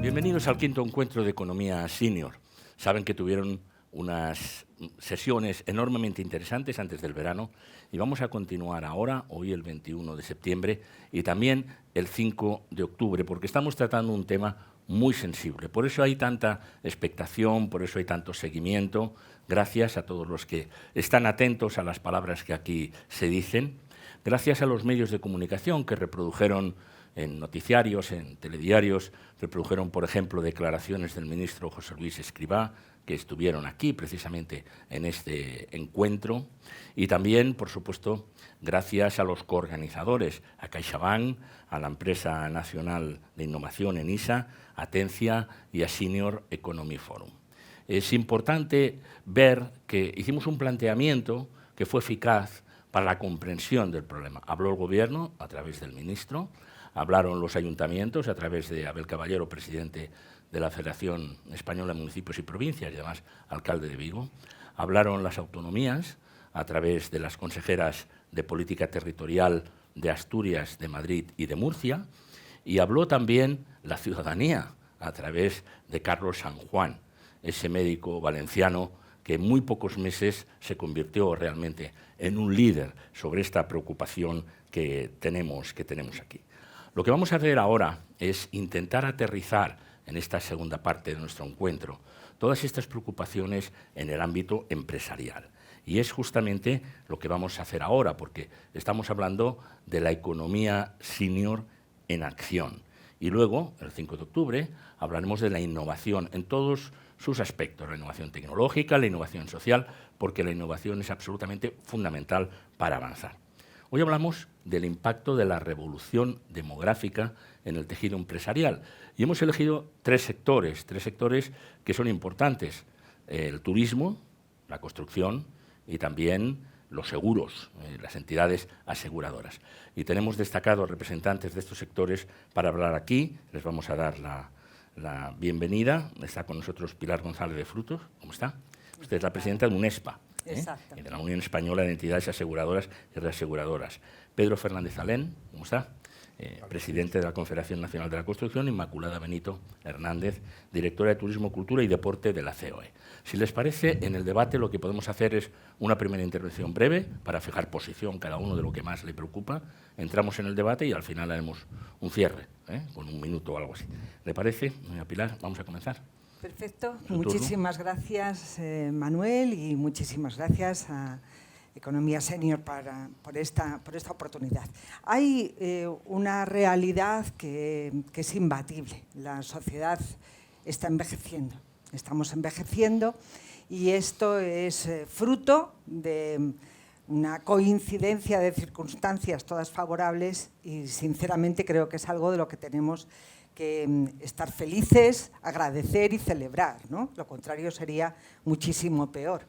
Bienvenidos al quinto encuentro de Economía Senior. Saben que tuvieron unas sesiones enormemente interesantes antes del verano y vamos a continuar ahora, hoy el 21 de septiembre y también el 5 de octubre, porque estamos tratando un tema muy sensible. Por eso hay tanta expectación, por eso hay tanto seguimiento. Gracias a todos los que están atentos a las palabras que aquí se dicen. Gracias a los medios de comunicación que reprodujeron en noticiarios, en telediarios, reprodujeron, por ejemplo, declaraciones del ministro José Luis Escrivá, que estuvieron aquí precisamente en este encuentro, y también, por supuesto, gracias a los coorganizadores, a CaixaBank, a la Empresa Nacional de Innovación, ENISA, a Atencia y a Senior Economy Forum. Es importante ver que hicimos un planteamiento que fue eficaz para la comprensión del problema. Habló el Gobierno a través del ministro, hablaron los ayuntamientos a través de Abel Caballero, presidente de la Federación Española de Municipios y Provincias y además alcalde de Vigo, hablaron las autonomías a través de las consejeras de Política Territorial de Asturias, de Madrid y de Murcia, y habló también la ciudadanía a través de Carlos San Juan, ese médico valenciano que en muy pocos meses se convirtió realmente en un líder sobre esta preocupación que tenemos aquí. Lo que vamos a hacer ahora es intentar aterrizar en esta segunda parte de nuestro encuentro todas estas preocupaciones en el ámbito empresarial. Y es justamente lo que vamos a hacer ahora, porque estamos hablando de la economía senior en acción. Y luego, el 5 de octubre, hablaremos de la innovación en todos sus aspectos, la innovación tecnológica, la innovación social, porque la innovación es absolutamente fundamental para avanzar. Hoy hablamos del impacto de la revolución demográfica en el tejido empresarial y hemos elegido tres sectores que son importantes: el turismo, la construcción y también los seguros, las entidades aseguradoras. Y tenemos destacados representantes de estos sectores para hablar aquí. Les vamos a dar la bienvenida. Está con nosotros Pilar González de Frutos. ¿Cómo está? Usted es la presidenta de UNESPA, y de la Unión Española de Entidades Aseguradoras y Reaseguradoras. Pedro Fernández Alén, ¿cómo está? Presidente de la Confederación Nacional de la Construcción. Inmaculada Benito Hernández, directora de Turismo, Cultura y Deporte de la COE. Si les parece, en el debate lo que podemos hacer es una primera intervención breve para fijar posición cada uno de lo que más le preocupa. Entramos en el debate y al final haremos un cierre, con un minuto o algo así. ¿Le parece, doña Pilar? Vamos a comenzar. Perfecto. Muchísimas gracias, Manuel, y muchísimas gracias a Economía Senior por esta oportunidad. Hay una realidad que es imbatible. La sociedad está envejeciendo. Estamos envejeciendo y esto es fruto de una coincidencia de circunstancias todas favorables y, sinceramente, creo que es algo de lo que tenemos que estar felices, agradecer y celebrar, ¿no? Lo contrario sería muchísimo peor.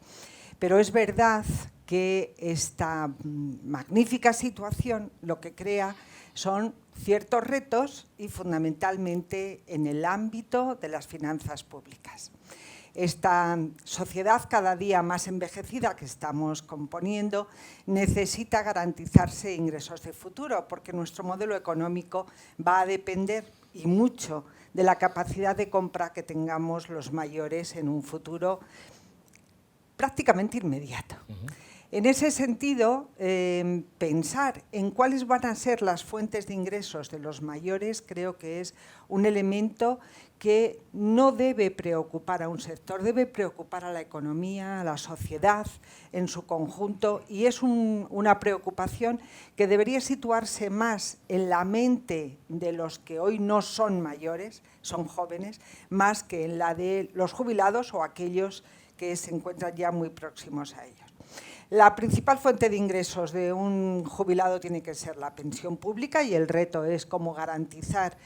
Pero es verdad que esta magnífica situación lo que crea son ciertos retos y fundamentalmente en el ámbito de las finanzas públicas. Esta sociedad cada día más envejecida que estamos componiendo necesita garantizarse ingresos de futuro, porque nuestro modelo económico va a depender y mucho de la capacidad de compra que tengamos los mayores en un futuro prácticamente inmediato. En ese sentido, pensar en cuáles van a ser las fuentes de ingresos de los mayores creo que es un elemento que no debe preocupar a un sector, debe preocupar a la economía, a la sociedad en su conjunto, y es una preocupación que debería situarse más en la mente de los que hoy no son mayores, son jóvenes, más que en la de los jubilados o aquellos que se encuentran ya muy próximos a ellos. La principal fuente de ingresos de un jubilado tiene que ser la pensión pública y el reto es cómo garantizar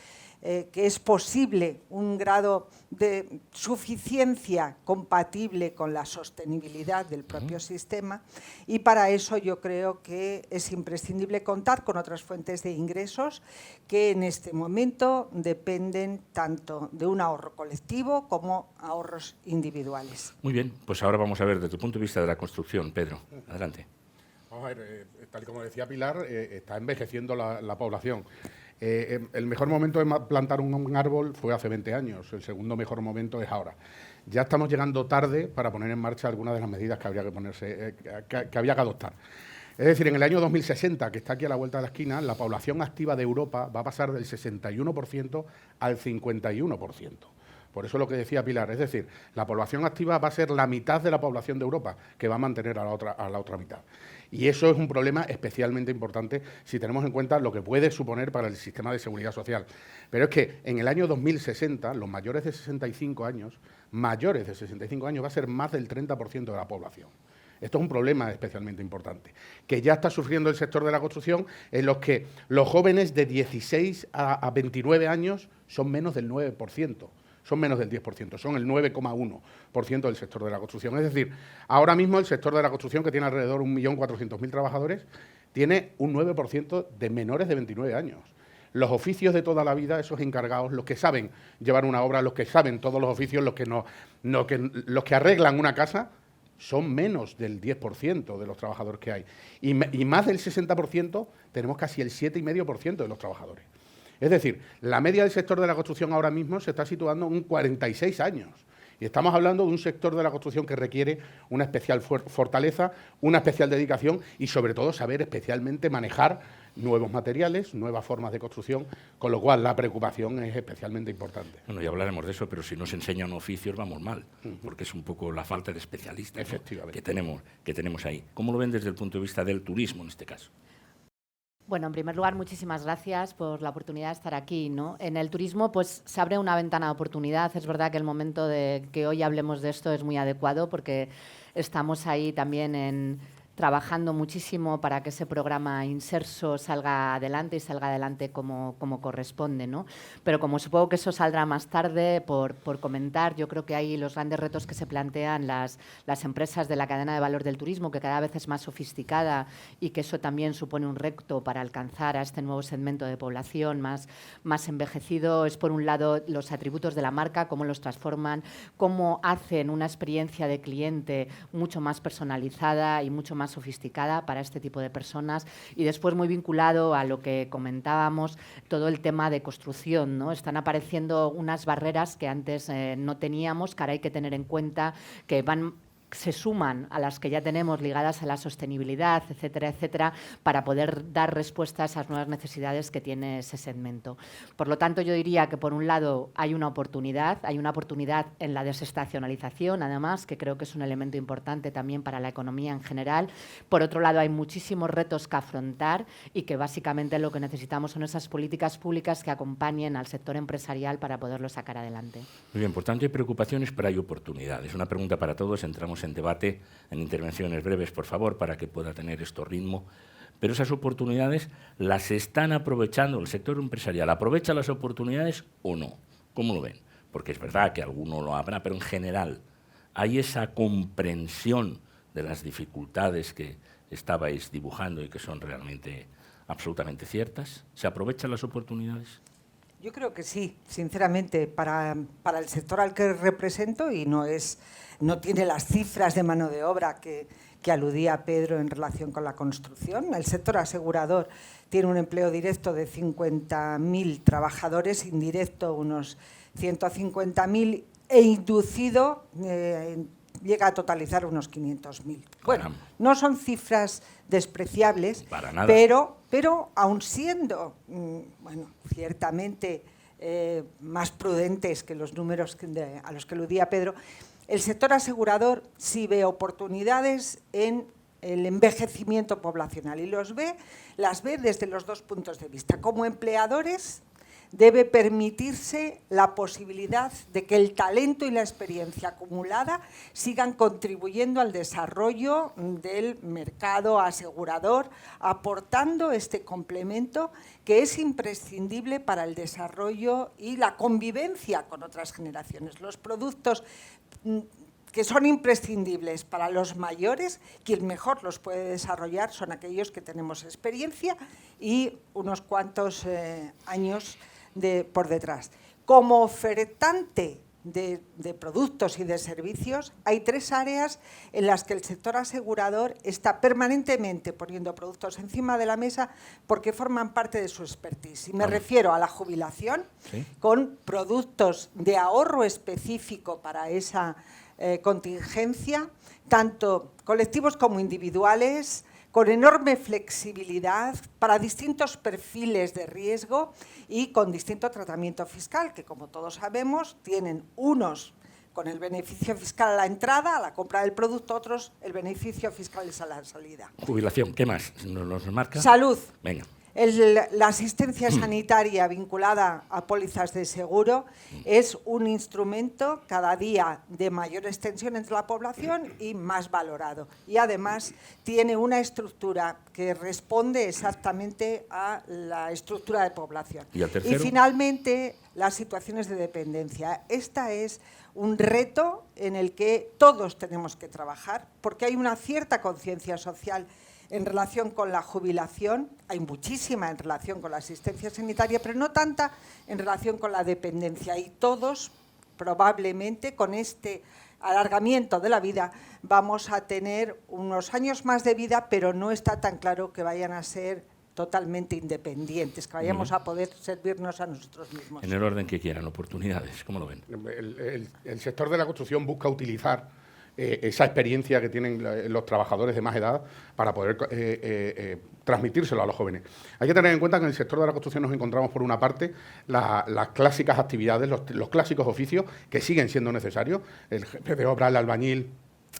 que es posible un grado de suficiencia compatible con la sostenibilidad del propio sistema, y para eso yo creo que es imprescindible contar con otras fuentes de ingresos que en este momento dependen tanto de un ahorro colectivo como ahorros individuales. Muy bien, pues ahora vamos a ver desde el punto de vista de la construcción. Pedro, adelante. Vamos a ver, tal y como decía Pilar, está envejeciendo la población. El mejor momento de plantar un árbol fue hace 20 años, el segundo mejor momento es ahora. Ya estamos llegando tarde para poner en marcha algunas de las medidas que habría que había que adoptar. Es decir, en el año 2060, que está aquí a la vuelta de la esquina, la población activa de Europa va a pasar del 61% al 51%. Por eso lo que decía Pilar, es decir, la población activa va a ser la mitad de la población de Europa, que va a mantener a la otra mitad. Y eso es un problema especialmente importante si tenemos en cuenta lo que puede suponer para el sistema de seguridad social. Pero es que en el año 2060, los mayores de 65 años va a ser más del 30% de la población. Esto es un problema especialmente importante, que ya está sufriendo el sector de la construcción, en los que los jóvenes de 16 a 29 años son menos del 9%. Son menos del 10%, son el 9,1% del sector de la construcción. Es decir, ahora mismo el sector de la construcción, que tiene alrededor de 1.400.000 trabajadores, tiene un 9% de menores de 29 años. Los oficios de toda la vida, esos encargados, los que saben llevar una obra, los que saben todos los oficios, los que arreglan una casa, son menos del 10% de los trabajadores que hay. Y más del 60% tenemos casi el 7,5% de los trabajadores. Es decir, la media del sector de la construcción ahora mismo se está situando en 46 años. Y estamos hablando de un sector de la construcción que requiere una especial fortaleza, una especial dedicación y, sobre todo, saber especialmente manejar nuevos materiales, nuevas formas de construcción, con lo cual la preocupación es especialmente importante. Bueno, ya hablaremos de eso, pero si no se enseñan oficios vamos mal, porque es un poco la falta de especialistas, ¿no?, que tenemos ahí. ¿Cómo lo ven desde el punto de vista del turismo en este caso? Bueno, en primer lugar, muchísimas gracias por la oportunidad de estar aquí, ¿no? En el turismo, pues, se abre una ventana de oportunidad. Es verdad que el momento de que hoy hablemos de esto es muy adecuado porque estamos ahí también trabajando muchísimo para que ese programa Inserso salga adelante y salga adelante como corresponde, ¿no? Pero como supongo que eso saldrá más tarde, por comentar, yo creo que hay los grandes retos que se plantean las empresas de la cadena de valor del turismo, que cada vez es más sofisticada y que eso también supone un reto para alcanzar a este nuevo segmento de población más envejecido. Es, por un lado, los atributos de la marca, cómo los transforman, cómo hacen una experiencia de cliente mucho más personalizada y mucho más sofisticada para este tipo de personas, y después, muy vinculado a lo que comentábamos, todo el tema de construcción, ¿no? Están apareciendo unas barreras que antes no teníamos, que ahora hay que tener en cuenta, que se suman a las que ya tenemos ligadas a la sostenibilidad, etcétera, etcétera, para poder dar respuesta a esas nuevas necesidades que tiene ese segmento. Por lo tanto, yo diría que, por un lado, hay una oportunidad en la desestacionalización, además, que creo que es un elemento importante también para la economía en general. Por otro lado, hay muchísimos retos que afrontar y que básicamente lo que necesitamos son esas políticas públicas que acompañen al sector empresarial para poderlo sacar adelante. Muy bien, por tanto, hay preocupaciones, pero hay oportunidades. Una pregunta para todos, entramos en debate, en intervenciones breves, por favor, para que pueda tener esto ritmo. Pero esas oportunidades las están aprovechando, el sector empresarial aprovecha las oportunidades o no. ¿Cómo lo ven? Porque es verdad que alguno lo habrá, pero en general hay esa comprensión de las dificultades que estabais dibujando y que son realmente absolutamente ciertas. ¿Se aprovechan las oportunidades? Yo creo que sí, sinceramente, para el sector al que represento, y no tiene las cifras de mano de obra que aludía Pedro en relación con la construcción. El sector asegurador tiene un empleo directo de 50.000 trabajadores, indirecto unos 150.000 e inducido llega a totalizar unos 500.000. Bueno, no son cifras despreciables, para nada. Pero aun siendo, bueno, ciertamente más prudentes que los números a los que aludía Pedro, el sector asegurador sí ve oportunidades en el envejecimiento poblacional y las ve desde los dos puntos de vista. Como empleadores, debe permitirse la posibilidad de que el talento y la experiencia acumulada sigan contribuyendo al desarrollo del mercado asegurador, aportando este complemento que es imprescindible para el desarrollo y la convivencia con otras generaciones. Los productos que son imprescindibles para los mayores, quien mejor los puede desarrollar son aquellos que tenemos experiencia y unos cuantos años por detrás. Como ofertante de productos y de servicios, hay 3 áreas en las que el sector asegurador está permanentemente poniendo productos encima de la mesa porque forman parte de su expertise. Y me refiero a la jubilación, ¿sí?, con productos de ahorro específico para esa contingencia, tanto colectivos como individuales, con enorme flexibilidad para distintos perfiles de riesgo y con distinto tratamiento fiscal, que como todos sabemos tienen unos con el beneficio fiscal a la entrada, a la compra del producto, otros el beneficio fiscal es a la salida. Jubilación, ¿qué más nos marca? Salud. Venga. La asistencia sanitaria vinculada a pólizas de seguro es un instrumento cada día de mayor extensión entre la población y más valorado. Y además tiene una estructura que responde exactamente a la estructura de población. ¿Y el tercero? Y finalmente, las situaciones de dependencia. Esta es un reto en el que todos tenemos que trabajar porque hay una cierta conciencia social en relación con la jubilación, hay muchísima en relación con la asistencia sanitaria, pero no tanta en relación con la dependencia. Y todos, probablemente, con este alargamiento de la vida, vamos a tener unos años más de vida, pero no está tan claro que vayan a ser totalmente independientes, que vayamos a poder servirnos a nosotros mismos. En el orden que quieran, oportunidades, ¿cómo lo ven? El sector de la construcción busca utilizar esa experiencia que tienen los trabajadores de más edad para poder transmitírselo a los jóvenes. Hay que tener en cuenta que en el sector de la construcción nos encontramos, por una parte, las clásicas actividades, los clásicos oficios que siguen siendo necesarios, el jefe de obra, el albañil,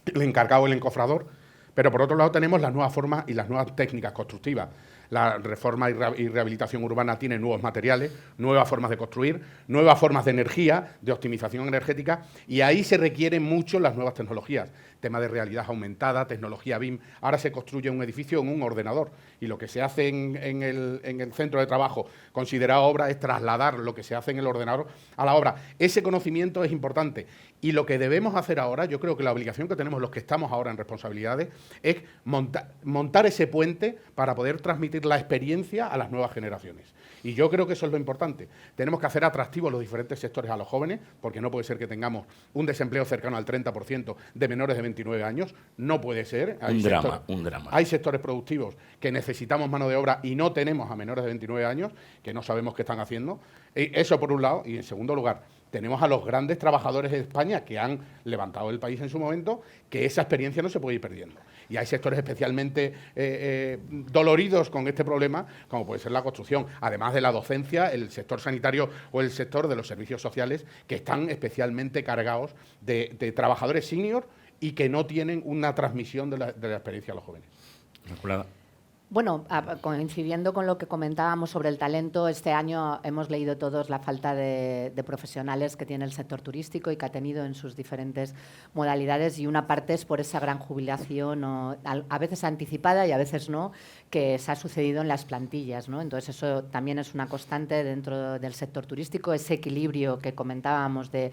el encargado, el encofrador, pero por otro lado tenemos las nuevas formas y las nuevas técnicas constructivas. La reforma y rehabilitación urbana tiene nuevos materiales, nuevas formas de construir, nuevas formas de energía, de optimización energética, y ahí se requieren mucho las nuevas tecnologías. Tema de realidad aumentada, tecnología BIM. Ahora se construye un edificio en un ordenador y lo que se hace en el centro de trabajo considerado obra es trasladar lo que se hace en el ordenador a la obra. Ese conocimiento es importante y lo que debemos hacer ahora, yo creo que la obligación que tenemos los que estamos ahora en responsabilidades es montar ese puente para poder transmitir la experiencia a las nuevas generaciones. Y yo creo que eso es lo importante. Tenemos que hacer atractivos los diferentes sectores a los jóvenes, porque no puede ser que tengamos un desempleo cercano al 30% de menores de 29 años. No puede ser. Un drama. Hay sectores productivos que necesitamos mano de obra y no tenemos a menores de 29 años, que no sabemos qué están haciendo. Eso por un lado. Y en segundo lugar, tenemos a los grandes trabajadores de España que han levantado el país en su momento, que esa experiencia no se puede ir perdiendo. Y hay sectores especialmente doloridos con este problema, como puede ser la construcción, además de la docencia, el sector sanitario o el sector de los servicios sociales, que están especialmente cargados de trabajadores senior y que no tienen una transmisión de la experiencia a los jóvenes. Bueno, coincidiendo con lo que comentábamos sobre el talento, este año hemos leído todos la falta de profesionales que tiene el sector turístico y que ha tenido en sus diferentes modalidades, y una parte es por esa gran jubilación, a veces anticipada y a veces no, que se ha sucedido en las plantillas, ¿no? Entonces eso también es una constante dentro del sector turístico, ese equilibrio que comentábamos de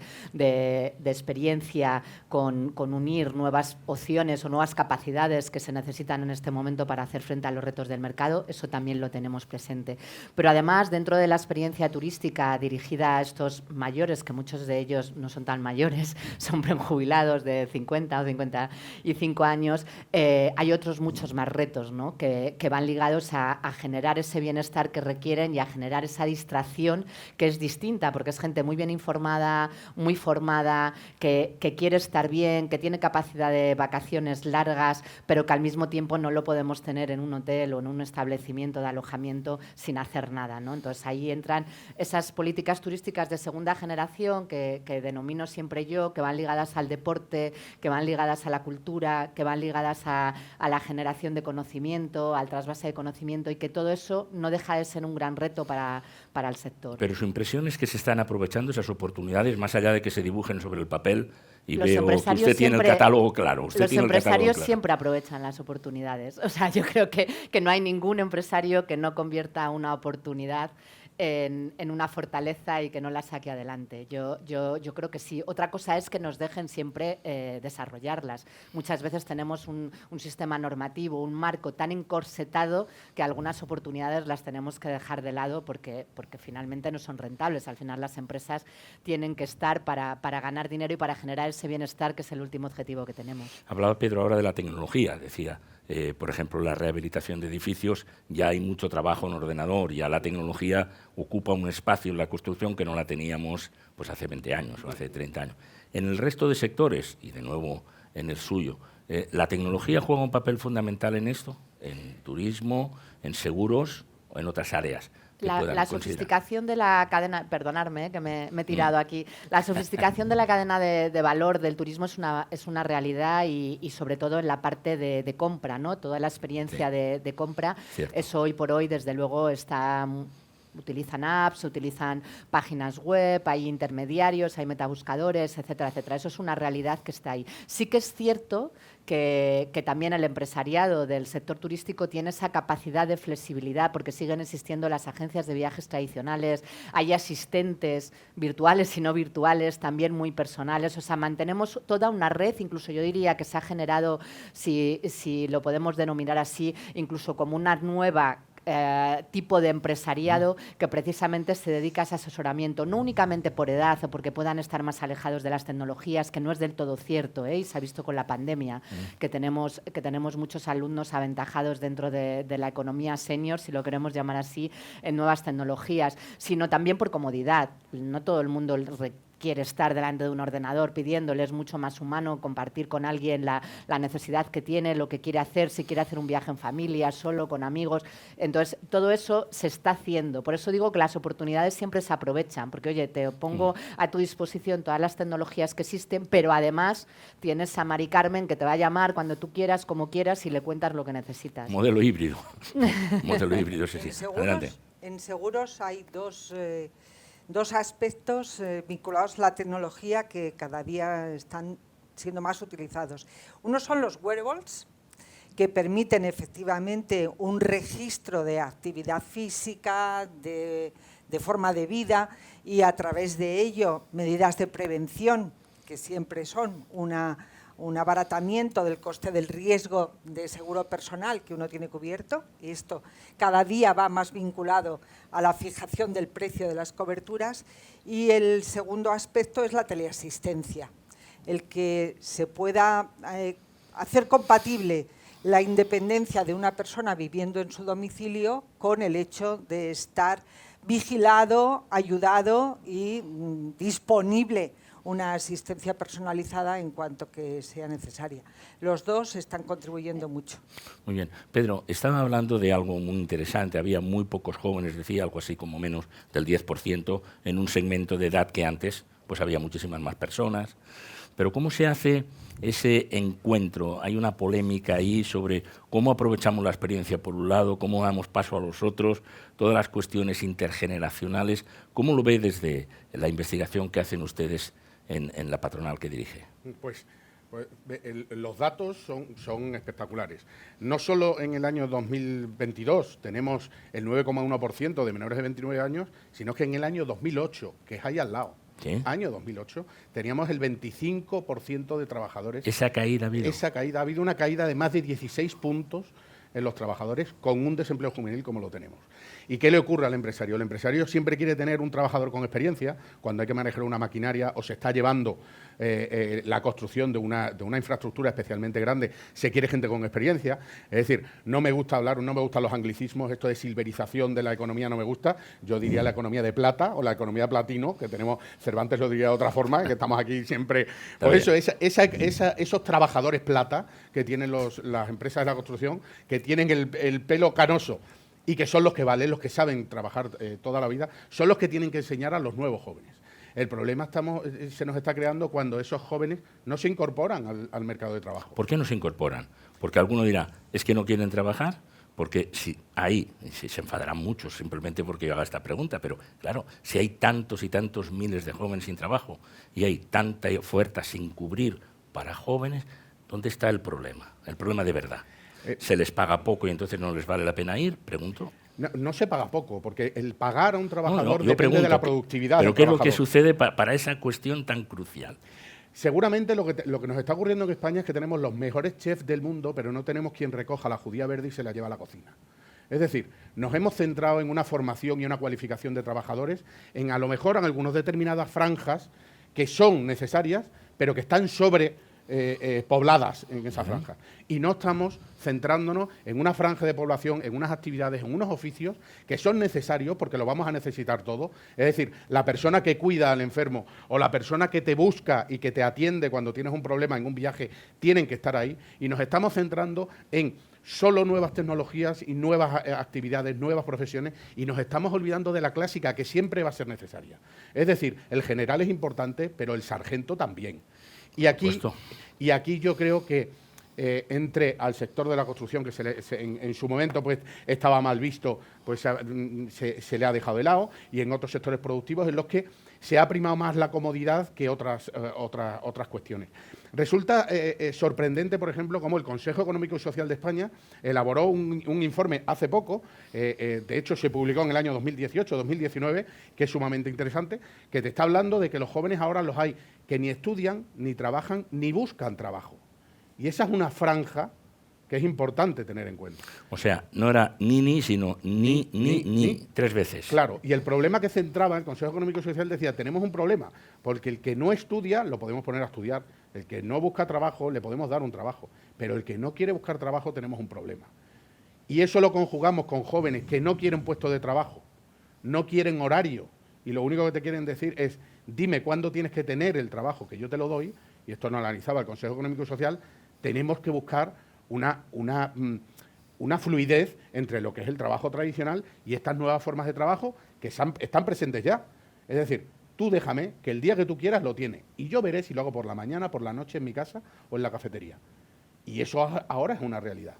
experiencia con unir nuevas opciones o nuevas capacidades que se necesitan en este momento para hacer frente a los retos del mercado, eso también lo tenemos presente. Pero además, dentro de la experiencia turística dirigida a estos mayores, que muchos de ellos no son tan mayores, son prejubilados de 50 o 55 años, hay otros muchos más retos, ¿no?, que van ligados a generar ese bienestar que requieren y a generar esa distracción que es distinta, porque es gente muy bien informada, muy formada, que quiere estar bien, que tiene capacidad de vacaciones largas, pero que al mismo tiempo no lo podemos tener en un hotel o en un establecimiento de alojamiento sin hacer nada, ¿no? Entonces ahí entran esas políticas turísticas de segunda generación que denomino siempre yo, que van ligadas al deporte, que van ligadas a la cultura, que van ligadas a la generación de conocimiento, al trasvase de conocimiento, y que todo eso no deja de ser un gran reto para el sector. Pero su impresión es que se están aprovechando esas oportunidades, más allá de que se dibujen sobre el papel, y los veo que usted tiene el catálogo claro. Los empresarios siempre aprovechan las oportunidades. O sea, yo creo que no hay ningún empresario que no convierta una oportunidad en una fortaleza y que no la saque adelante. Yo creo que sí. Otra cosa es que nos dejen siempre desarrollarlas. Muchas veces tenemos un sistema normativo, un marco tan encorsetado que algunas oportunidades las tenemos que dejar de lado porque finalmente no son rentables. Al final las empresas tienen que estar para ganar dinero y para generar ese bienestar, que es el último objetivo que tenemos. Hablaba Pedro ahora de la tecnología, decía, por ejemplo, la rehabilitación de edificios, ya hay mucho trabajo en ordenador, ya la tecnología ocupa un espacio en la construcción que no la teníamos pues hace 20 años o hace 30 años. En el resto de sectores, y de nuevo en el suyo, ¿la tecnología juega un papel fundamental en esto? ¿En turismo, en seguros o en otras áreas? La sofisticación de la cadena, perdonadme que me he tirado aquí, la sofisticación de la cadena de valor del turismo es una realidad y sobre todo en la parte de compra, ¿no? Toda la experiencia de compra, eso hoy por hoy desde luego está... Utilizan apps, utilizan páginas web, hay intermediarios, hay metabuscadores, etcétera, etcétera. Eso es una realidad que está ahí. Sí que es cierto que también el empresariado del sector turístico tiene esa capacidad de flexibilidad porque siguen existiendo las agencias de viajes tradicionales, hay asistentes virtuales y no virtuales, también muy personales. O sea, mantenemos toda una red, incluso yo diría que se ha generado, si lo podemos denominar así, incluso como una nueva tipo de empresariado que precisamente se dedica a ese asesoramiento, no únicamente por edad o porque puedan estar más alejados de las tecnologías, que no es del todo cierto, y se ha visto con la pandemia que tenemos muchos alumnos aventajados dentro de la economía senior, si lo queremos llamar así, en nuevas tecnologías, sino también por comodidad. No todo el mundo quiere estar delante de un ordenador pidiéndole, es mucho más humano compartir con alguien la necesidad que tiene, lo que quiere hacer, si quiere hacer un viaje en familia, solo, con amigos. Entonces, todo eso se está haciendo. Por eso digo que las oportunidades siempre se aprovechan, porque, oye, te pongo a tu disposición todas las tecnologías que existen, pero además tienes a Mari Carmen que te va a llamar cuando tú quieras, como quieras, y le cuentas lo que necesitas. Modelo híbrido. Modelo híbrido, sí. Adelante. En seguros hay dos aspectos vinculados a la tecnología que cada día están siendo más utilizados. Uno son los wearables, que permiten efectivamente un registro de actividad física, de forma de vida y a través de ello medidas de prevención, que siempre son un abaratamiento del coste del riesgo de seguro personal que uno tiene cubierto, y esto cada día va más vinculado a la fijación del precio de las coberturas. Y el segundo aspecto es la teleasistencia, el que se pueda hacer compatible la independencia de una persona viviendo en su domicilio con el hecho de estar vigilado, ayudado y disponible una asistencia personalizada en cuanto que sea necesaria. Los dos están contribuyendo mucho. Muy bien. Pedro, estaba hablando de algo muy interesante. Había muy pocos jóvenes, decía, algo así como menos del 10%, en un segmento de edad que antes pues había muchísimas más personas. Pero ¿cómo se hace ese encuentro? Hay una polémica ahí sobre cómo aprovechamos la experiencia por un lado, cómo damos paso a los otros, todas las cuestiones intergeneracionales. ¿Cómo lo ve desde la investigación que hacen ustedes en la patronal que dirige? Pues los datos son espectaculares. No solo en el año 2022 tenemos el 9,1% de menores de 29 años, sino que en el año 2008, que es ahí al lado, ¿sí? Año 2008, teníamos el 25% de trabajadores. ¿Esa caída ha habido? Ha habido una caída de más de 16 puntos en los trabajadores con un desempleo juvenil como lo tenemos. ¿Y qué le ocurre al empresario? El empresario siempre quiere tener un trabajador con experiencia cuando hay que manejar una maquinaria o se está llevando la construcción de una infraestructura especialmente grande, se quiere gente con experiencia. Es decir, no me gustan los anglicismos, esto de silverización de la economía no me gusta. Yo diría la economía de plata o la economía platino, que tenemos, Cervantes lo diría de otra forma, que estamos aquí siempre. Por eso, esos trabajadores plata que tienen las empresas de la construcción, que tienen el pelo canoso y que son los que valen, los que saben trabajar toda la vida, son los que tienen que enseñar a los nuevos jóvenes. El problema se nos está creando cuando esos jóvenes no se incorporan al mercado de trabajo. ¿Por qué no se incorporan? Porque alguno dirá, ¿es que no quieren trabajar? Porque si ahí se enfadarán muchos simplemente porque yo haga esta pregunta, pero claro, si hay tantos y tantos miles de jóvenes sin trabajo y hay tanta oferta sin cubrir para jóvenes, ¿dónde está el problema? El problema de verdad. ¿Se les paga poco y entonces no les vale la pena ir? Pregunto. No se paga poco, porque el pagar a un trabajador depende pregunto, de la productividad. ¿Pero qué es lo que sucede para esa cuestión tan crucial? Seguramente lo que nos está ocurriendo en España es que tenemos los mejores chefs del mundo, pero no tenemos quien recoja la judía verde y se la lleva a la cocina. Es decir, nos hemos centrado en una formación y una cualificación de trabajadores, a lo mejor en algunas determinadas franjas que son necesarias, pero que están pobladas en esa franja. Y no estamos centrándonos en una franja de población, en unas actividades, en unos oficios que son necesarios porque lo vamos a necesitar todo. Es decir, la persona que cuida al enfermo o la persona que te busca y que te atiende cuando tienes un problema en un viaje tienen que estar ahí, y nos estamos centrando en solo nuevas tecnologías y nuevas actividades, nuevas profesiones, y nos estamos olvidando de la clásica, que siempre va a ser necesaria. Es decir, el general es importante, pero el sargento también. Y aquí yo creo que entre al sector de la construcción, que en su momento pues estaba mal visto, pues se le ha dejado de lado, y en otros sectores productivos en los que se ha primado más la comodidad que otras cuestiones. Resulta sorprendente, por ejemplo, cómo el Consejo Económico y Social de España elaboró un informe hace poco, de hecho se publicó en el año 2018-2019, que es sumamente interesante, que te está hablando de que los jóvenes ahora los hay que ni estudian, ni trabajan, ni buscan trabajo. Y esa es una franja que es importante tener en cuenta. O sea, no era ni, sino ni, 3 veces. Claro, y el problema que centraba el Consejo Económico y Social decía, tenemos un problema, porque el que no estudia lo podemos poner a estudiar, el que no busca trabajo le podemos dar un trabajo, pero el que no quiere buscar trabajo tenemos un problema. Y eso lo conjugamos con jóvenes que no quieren puesto de trabajo, no quieren horario, y lo único que te quieren decir es, dime cuándo tienes que tener el trabajo que yo te lo doy, y esto no analizaba el Consejo Económico y Social. Tenemos que buscar una fluidez entre lo que es el trabajo tradicional y estas nuevas formas de trabajo que están presentes ya. Es decir, tú déjame que el día que tú quieras lo tienes, y yo veré si lo hago por la mañana, por la noche, en mi casa o en la cafetería. Y eso ahora es una realidad.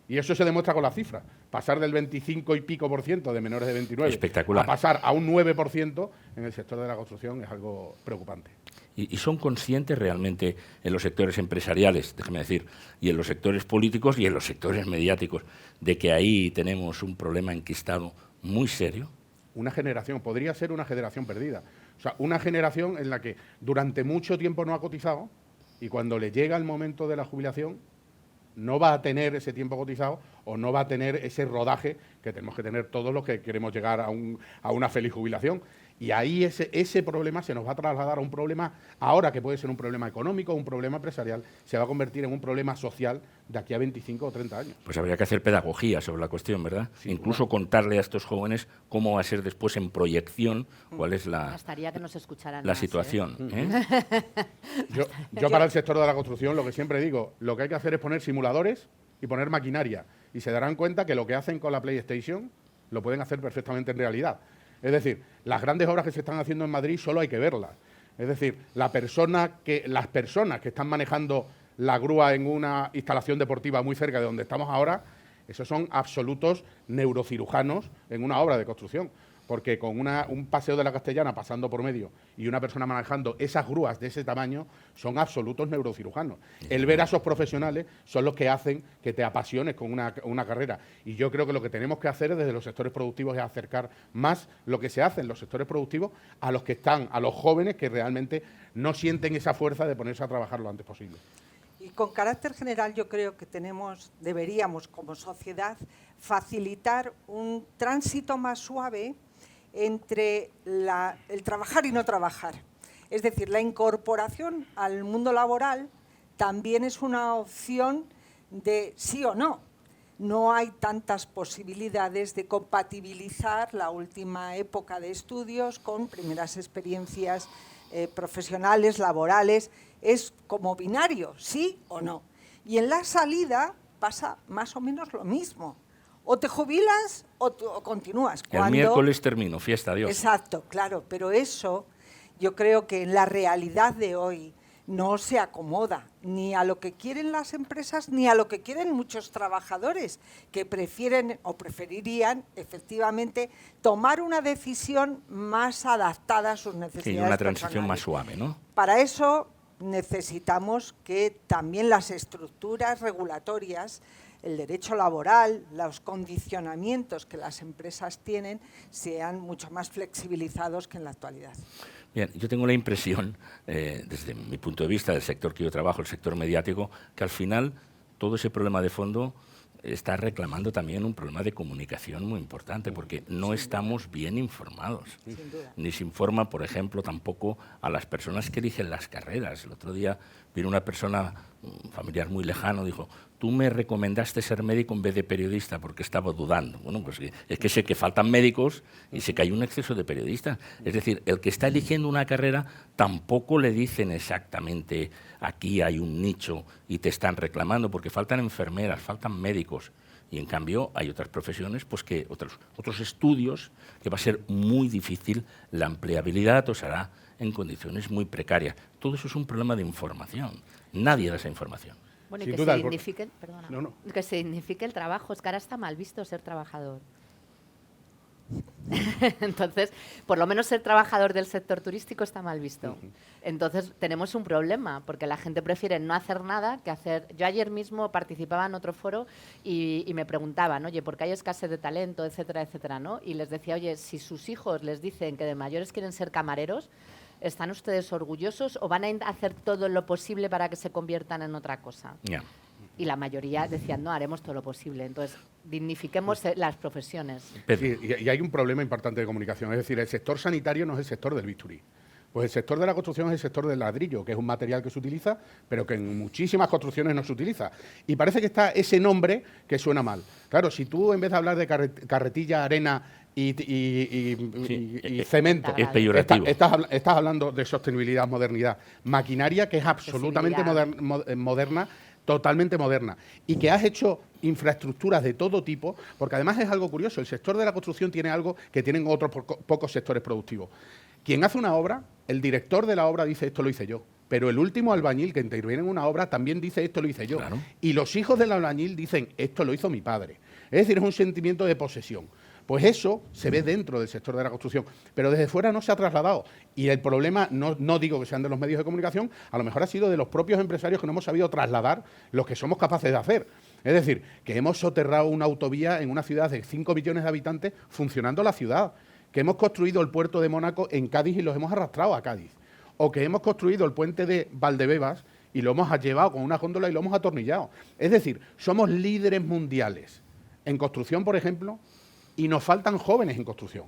Y eso se demuestra con las cifras. Pasar del 25 y pico % de menores de 29 espectacular, a pasar a un 9% en el sector de la construcción es algo preocupante. ¿Y son conscientes realmente en los sectores empresariales, déjeme decir, y en los sectores políticos y en los sectores mediáticos, de que ahí tenemos un problema enquistado muy serio? Una generación, podría ser una generación perdida. O sea, una generación en la que durante mucho tiempo no ha cotizado, y cuando le llega el momento de la jubilación no va a tener ese tiempo cotizado o no va a tener ese rodaje que tenemos que tener todos los que queremos llegar a una feliz jubilación. Y ahí ese problema se nos va a trasladar a un problema, ahora que puede ser un problema económico, un problema empresarial, se va a convertir en un problema social de aquí a 25 o 30 años. Pues habría que hacer pedagogía sobre la cuestión, ¿verdad? Sí, incluso contarle a estos jóvenes cómo va a ser después en proyección, cuál es la situación. Yo para el sector de la construcción lo que siempre digo, lo que hay que hacer es poner simuladores y poner maquinaria, y se darán cuenta que lo que hacen con la PlayStation lo pueden hacer perfectamente en realidad. Es decir, las grandes obras que se están haciendo en Madrid solo hay que verlas. Es decir, las personas que están manejando la grúa en una instalación deportiva muy cerca de donde estamos ahora, esos son absolutos neurocirujanos en una obra de construcción. Porque con un paseo de la Castellana pasando por medio y una persona manejando esas grúas de ese tamaño son absolutos neurocirujanos. El ver a esos profesionales son los que hacen que te apasiones con una carrera. Y yo creo que lo que tenemos que hacer desde los sectores productivos es acercar más lo que se hace en los sectores productivos a los jóvenes que realmente no sienten esa fuerza de ponerse a trabajar lo antes posible. Y con carácter general yo creo que deberíamos como sociedad facilitar un tránsito más suave entre el trabajar y no trabajar. Es decir, la incorporación al mundo laboral también es una opción de sí o no. No hay tantas posibilidades de compatibilizar la última época de estudios con primeras experiencias profesionales, laborales. Es como binario, sí o no. Y en la salida pasa más o menos lo mismo. O te jubilas o continúas. El miércoles termino, fiesta, adiós. Exacto, claro, pero eso yo creo que en la realidad de hoy no se acomoda ni a lo que quieren las empresas ni a lo que quieren muchos trabajadores, que prefieren o preferirían efectivamente tomar una decisión más adaptada a sus necesidades. Sí, una transición más suave, ¿no? Para eso necesitamos que también las estructuras regulatorias el derecho laboral, los condicionamientos que las empresas tienen sean mucho más flexibilizados que en la actualidad. Bien, yo tengo la impresión, desde mi punto de vista del sector que yo trabajo, el sector mediático, que al final todo ese problema de fondo está reclamando también un problema de comunicación muy importante, porque no estamos bien informados. Ni se informa, por ejemplo, tampoco a las personas que eligen las carreras. El otro día vino una persona, un familiar muy lejano, dijo: tú me recomendaste ser médico en vez de periodista porque estaba dudando. Bueno, pues es que sé que faltan médicos y sé que hay un exceso de periodistas. Es decir, el que está eligiendo una carrera tampoco le dicen exactamente aquí hay un nicho y te están reclamando, porque faltan enfermeras, faltan médicos. Y en cambio hay otras profesiones, pues que otros estudios, que va a ser muy difícil la empleabilidad, o será en condiciones muy precarias. Todo eso es un problema de información. Nadie da esa información. Bueno, y que signifique, perdona, que signifique el trabajo. Es que ahora está mal visto ser trabajador. Entonces, por lo menos ser trabajador del sector turístico está mal visto. Entonces, tenemos un problema, porque la gente prefiere no hacer nada que hacer... Yo ayer mismo participaba en otro foro y me preguntaban, oye, ¿por qué hay escasez de talento, etcétera, etcétera, ¿no? Y les decía, oye, si sus hijos les dicen que de mayores quieren ser camareros, ¿están ustedes orgullosos o van a hacer todo lo posible para que se conviertan en otra cosa? Yeah. Y la mayoría decían, no, haremos todo lo posible. Entonces, dignifiquemos las profesiones. Sí, y hay un problema importante de comunicación. Es decir, el sector sanitario no es el sector del bisturí. Pues el sector de la construcción es el sector del ladrillo, que es un material que se utiliza, pero que en muchísimas construcciones no se utiliza. Y parece que está ese nombre que suena mal. Claro, si tú en vez de hablar de carretilla, arena y cemento, es peyorativo. Estás hablando de sostenibilidad, modernidad, maquinaria que es absolutamente moderna, totalmente moderna, y que has hecho infraestructuras de todo tipo, porque además es algo curioso, el sector de la construcción tiene algo que tienen otros pocos sectores productivos. Quien hace una obra, el director de la obra dice esto lo hice yo, pero el último albañil que interviene en una obra también dice esto lo hice yo. Claro. Y los hijos del albañil dicen esto lo hizo mi padre. Es decir, es un sentimiento de posesión. Pues eso se ve dentro del sector de la construcción, pero desde fuera no se ha trasladado. Y el problema, no digo que sean de los medios de comunicación, a lo mejor ha sido de los propios empresarios que no hemos sabido trasladar lo que somos capaces de hacer. Es decir, que hemos soterrado una autovía en una ciudad de 5 millones de habitantes funcionando la ciudad, que hemos construido el puerto de Mónaco en Cádiz y los hemos arrastrado a Cádiz, o que hemos construido el puente de Valdebebas y lo hemos llevado con una góndola y lo hemos atornillado. Es decir, somos líderes mundiales en construcción, por ejemplo, y nos faltan jóvenes en construcción.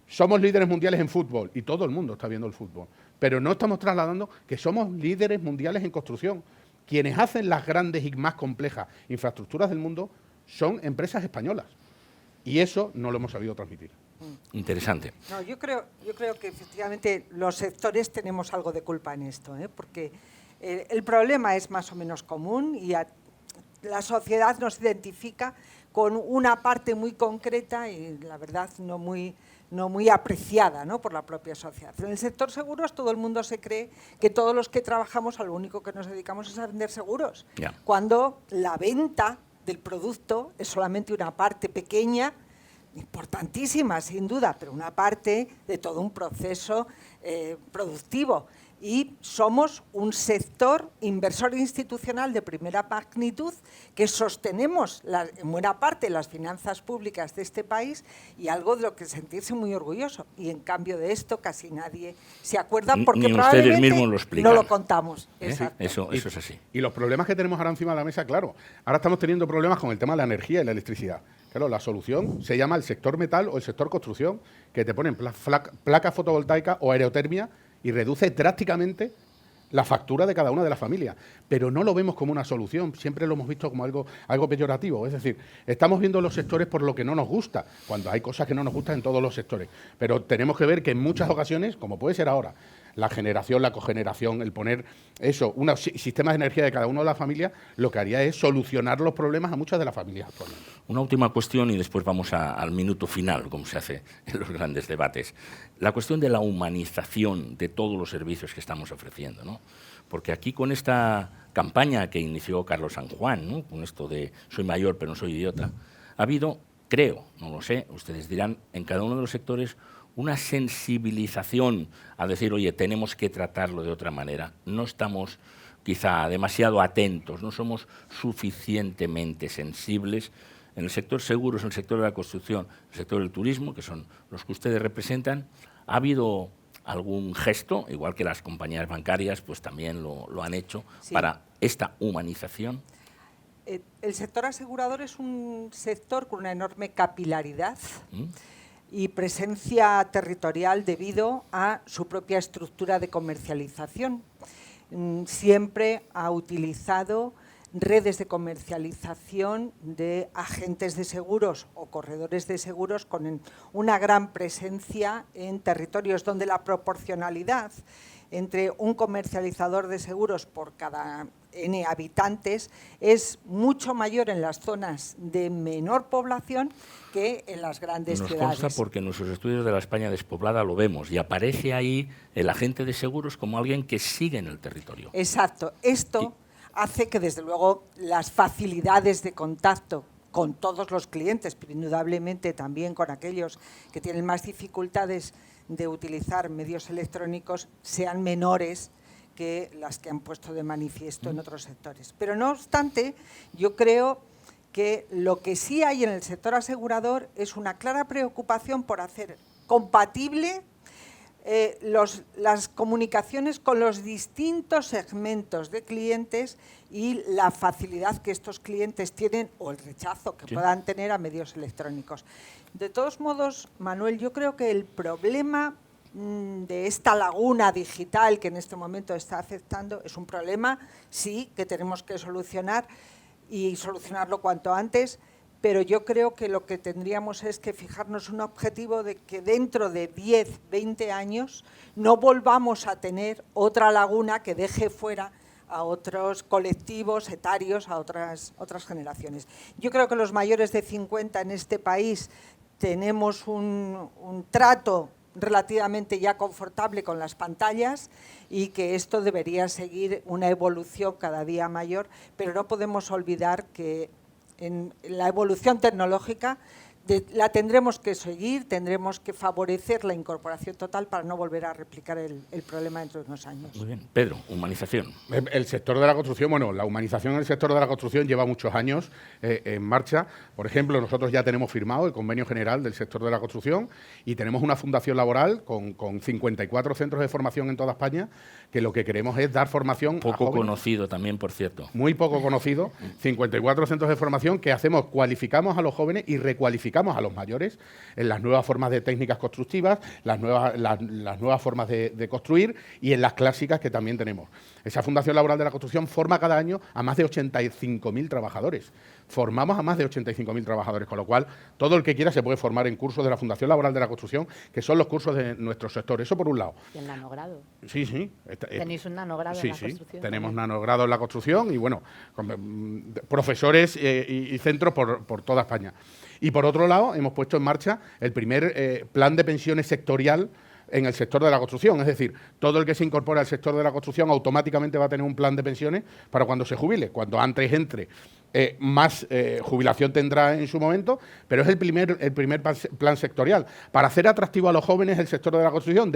Somos líderes mundiales en fútbol y todo el mundo está viendo el fútbol, pero no estamos trasladando que somos líderes mundiales en construcción. Quienes hacen las grandes y más complejas infraestructuras del mundo son empresas españolas y eso no lo hemos sabido transmitir. Interesante. No, yo creo que efectivamente los sectores tenemos algo de culpa en esto, porque el problema es más o menos común y la sociedad nos identifica con una parte muy concreta y la verdad no muy apreciada, ¿no?, por la propia sociedad. En el sector seguros todo el mundo se cree que todos los que trabajamos a lo único que nos dedicamos es a vender seguros, cuando la venta del producto es solamente una parte pequeña, importantísima sin duda, pero una parte de todo un proceso productivo. Y somos un sector inversor institucional de primera magnitud que sostenemos en buena parte las finanzas públicas de este país y algo de lo que sentirse muy orgulloso. Y en cambio de esto casi nadie se acuerda porque probablemente mismos lo explican. No lo contamos. Eso es así. Y los problemas que tenemos ahora encima de la mesa, claro, ahora estamos teniendo problemas con el tema de la energía y la electricidad. Claro, la solución se llama el sector metal o el sector construcción, que te ponen placas fotovoltaicas o aerotermia y reduce drásticamente la factura de cada una de las familias. Pero no lo vemos como una solución, siempre lo hemos visto como algo peyorativo. Es decir, estamos viendo los sectores por lo que no nos gusta, cuando hay cosas que no nos gustan en todos los sectores. Pero tenemos que ver que en muchas ocasiones, como puede ser ahora, la generación, la cogeneración, el poner unos sistemas de energía de cada una de las familias, lo que haría es solucionar los problemas a muchas de las familias actualmente. Una última cuestión y después vamos al minuto final, como se hace en los grandes debates. La cuestión de la humanización de todos los servicios que estamos ofreciendo, ¿no? Porque aquí con esta campaña que inició Carlos San Juan, ¿no?, con esto de soy mayor pero no soy idiota, ha habido, creo, no lo sé, ustedes dirán, en cada uno de los sectores una sensibilización a decir, oye, tenemos que tratarlo de otra manera. No estamos quizá demasiado atentos, no somos suficientemente sensibles. En el sector seguros, en el sector de la construcción, en el sector del turismo, que son los que ustedes representan, ¿ha habido algún gesto, igual que las compañías bancarias pues también lo han hecho, sí, para esta humanización? El sector asegurador es un sector con una enorme capilaridad y presencia territorial debido a su propia estructura de comercialización. Siempre ha utilizado redes de comercialización de agentes de seguros o corredores de seguros con una gran presencia en territorios donde la proporcionalidad entre un comercializador de seguros por cada N habitantes es mucho mayor en las zonas de menor población que en las grandes ciudades. Nos consta porque en nuestros estudios de la España despoblada lo vemos y aparece ahí el agente de seguros como alguien que sigue en el territorio. Exacto. Esto hace que, desde luego, las facilidades de contacto con todos los clientes, pero indudablemente también con aquellos que tienen más dificultades de utilizar medios electrónicos, sean menores que las que han puesto de manifiesto en otros sectores. Pero no obstante, yo creo que lo que sí hay en el sector asegurador es una clara preocupación por hacer compatible las comunicaciones con los distintos segmentos de clientes y la facilidad que estos clientes tienen o el rechazo que puedan tener a medios electrónicos. De todos modos, Manuel, yo creo que el problema de esta laguna digital que en este momento está afectando es un problema, sí, que tenemos que solucionar y solucionarlo cuanto antes, pero yo creo que lo que tendríamos es que fijarnos un objetivo de que dentro de 10, 20 años no volvamos a tener otra laguna que deje fuera a otros colectivos etarios, a otras generaciones. Yo creo que los mayores de 50 en este país tenemos un trato relativamente ya confortable con las pantallas y que esto debería seguir una evolución cada día mayor, pero no podemos olvidar que en la evolución tecnológica la tendremos que seguir, tendremos que favorecer la incorporación total para no volver a replicar el problema dentro de unos años. Muy bien. Pedro, humanización. El sector de la construcción, bueno, la humanización en el sector de la construcción lleva muchos años en marcha. Por ejemplo, nosotros ya tenemos firmado el convenio general del sector de la construcción y tenemos una fundación laboral con 54 centros de formación en toda España, que lo que queremos es dar formación poco a jóvenes. Conocido también, por cierto. Muy poco conocido. 54 centros de formación que hacemos, cualificamos a los jóvenes y recualificamos a los mayores en las nuevas formas de técnicas constructivas, las nuevas formas de construir y en las clásicas que también tenemos. Esa Fundación Laboral de la Construcción forma cada año a más de 85.000 trabajadores. Formamos a más de 85.000 trabajadores, con lo cual todo el que quiera se puede formar en cursos de la Fundación Laboral de la Construcción, que son los cursos de nuestro sector. Eso por un lado. ¿Y el nanogrado? Sí, sí. ¿Tenéis un nanogrado en la construcción? Tenemos nanogrado en la construcción y, bueno, profesores y centros por toda España. Y, por otro lado, hemos puesto en marcha el primer plan de pensiones sectorial en el sector de la construcción. Es decir, todo el que se incorpora al sector de la construcción automáticamente va a tener un plan de pensiones para cuando se jubile. Cuando antes entre, más jubilación tendrá en su momento, pero es el primer plan sectorial. Para hacer atractivo a los jóvenes el sector de la construcción,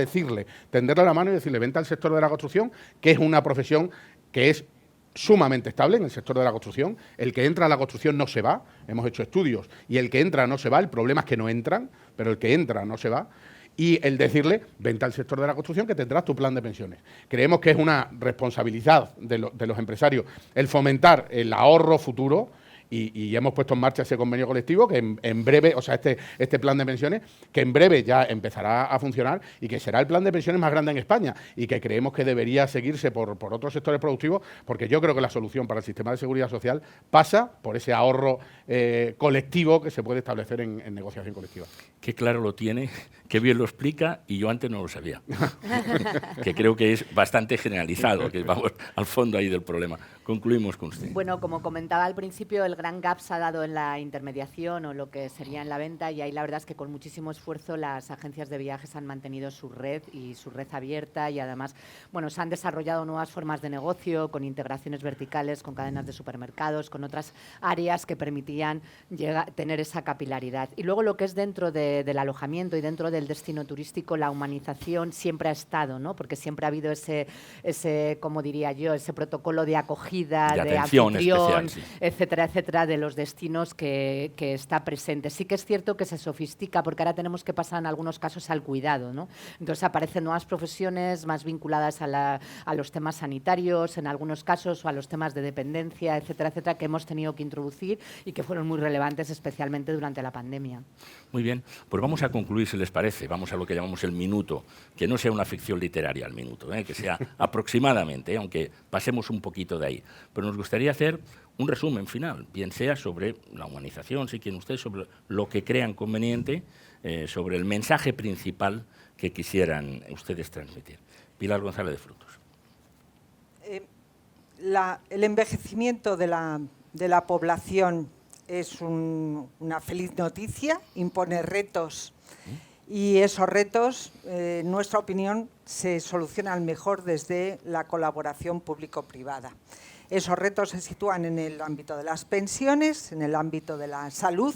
tenderle la mano y decirle, vente al sector de la construcción, que es una profesión que es sumamente estable en el sector de la construcción. El que entra a la construcción no se va, hemos hecho estudios, y el que entra no se va, el problema es que no entran, pero el que entra no se va. Y el decirle, vente al sector de la construcción que tendrás tu plan de pensiones. Creemos que es una responsabilidad de los empresarios el fomentar el ahorro futuro y hemos puesto en marcha ese convenio colectivo que en breve, o sea, este plan de pensiones, que en breve ya empezará a funcionar y que será el plan de pensiones más grande en España y que creemos que debería seguirse por otros sectores productivos, porque yo creo que la solución para el sistema de seguridad social pasa por ese ahorro colectivo que se puede establecer en negociación colectiva. Qué claro lo tiene, qué bien lo explica y yo antes no lo sabía. Que creo que es bastante generalizado, que vamos al fondo ahí del problema. Concluimos con usted. Bueno, como comentaba al principio, el gran gap se ha dado en la intermediación o lo que sería en la venta, y ahí la verdad es que con muchísimo esfuerzo las agencias de viajes han mantenido su red y su red abierta, y además, bueno, se han desarrollado nuevas formas de negocio con integraciones verticales, con cadenas de supermercados, con otras áreas que permitían tener esa capilaridad. Y luego lo que es dentro del alojamiento y dentro del destino turístico, la humanización siempre ha estado, ¿no? Porque siempre ha habido ese, como diría yo, ese protocolo de acogida, de anfitrión, sí, etcétera, etcétera, de los destinos que está presente. Sí que es cierto que se sofistica, porque ahora tenemos que pasar en algunos casos al cuidado, ¿no? Entonces aparecen nuevas profesiones más vinculadas a los temas sanitarios, en algunos casos, o a los temas de dependencia, etcétera, etcétera, que hemos tenido que introducir y que fueron muy relevantes, especialmente durante la pandemia. Muy bien, pues vamos a concluir, si les parece. Vamos a lo que llamamos el minuto, que no sea una ficción literaria el minuto, que sea aproximadamente, aunque pasemos un poquito de ahí. Pero nos gustaría hacer un resumen final, bien sea sobre la humanización, si quieren ustedes, sobre lo que crean conveniente, sobre el mensaje principal que quisieran ustedes transmitir. Pilar González de Frutos. El envejecimiento de la población es una feliz noticia, impone retos, y esos retos, en nuestra opinión, se solucionan mejor desde la colaboración público-privada. Esos retos se sitúan en el ámbito de las pensiones, en el ámbito de la salud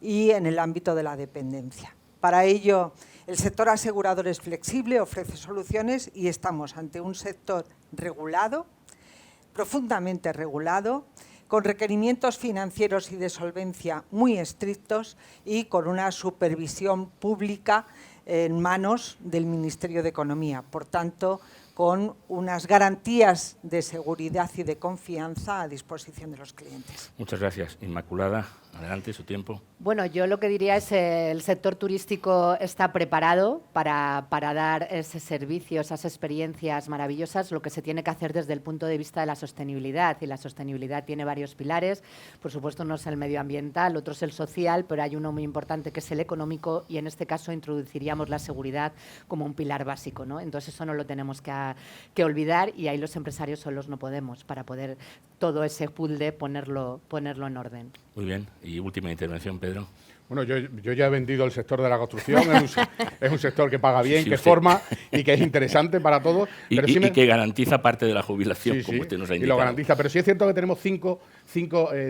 y en el ámbito de la dependencia. Para ello, el sector asegurador es flexible, ofrece soluciones, y estamos ante un sector regulado, profundamente regulado, con requerimientos financieros y de solvencia muy estrictos y con una supervisión pública en manos del Ministerio de Economía. Por tanto, con unas garantías de seguridad y de confianza a disposición de los clientes. Muchas gracias. Inmaculada, adelante, su tiempo. Bueno, yo lo que diría es que el sector turístico está preparado para dar ese servicio, esas experiencias maravillosas. Lo que se tiene que hacer desde el punto de vista de la sostenibilidad, y la sostenibilidad tiene varios pilares. Por supuesto, uno es el medioambiental, otro es el social, pero hay uno muy importante que es el económico, y en este caso introduciríamos la seguridad como un pilar básico, ¿no? Entonces eso no lo tenemos que olvidar, y ahí los empresarios solos no podemos, para poder todo ese puzzle ponerlo en orden. Muy bien. Y última intervención, Pedro. Bueno, yo ya he vendido el sector de la construcción, es un sector que paga bien, sí, que forma y que es interesante para todos. Pero y que garantiza parte de la jubilación, sí, como usted nos ha indicado. Y lo garantiza, pero sí es cierto que tenemos cinco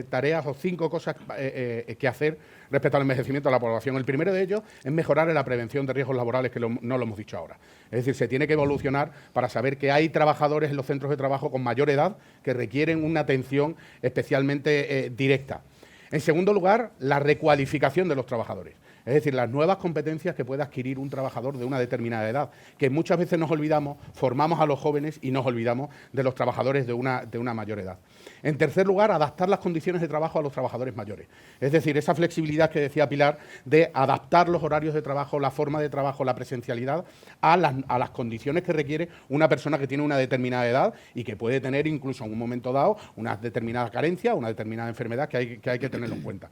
tareas o 5 cosas que hacer respecto al envejecimiento de la población. El primero de ellos es mejorar en la prevención de riesgos laborales, que no lo hemos dicho ahora. Es decir, se tiene que evolucionar para saber que hay trabajadores en los centros de trabajo con mayor edad que requieren una atención especialmente directa. En segundo lugar, la recualificación de los trabajadores. Es decir, las nuevas competencias que puede adquirir un trabajador de una determinada edad, que muchas veces nos olvidamos, formamos a los jóvenes y nos olvidamos de los trabajadores de una mayor edad. En tercer lugar, adaptar las condiciones de trabajo a los trabajadores mayores. Es decir, esa flexibilidad que decía Pilar de adaptar los horarios de trabajo, la forma de trabajo, la presencialidad a las condiciones que requiere una persona que tiene una determinada edad y que puede tener incluso en un momento dado una determinada carencia, una determinada enfermedad que hay que tenerlo en cuenta.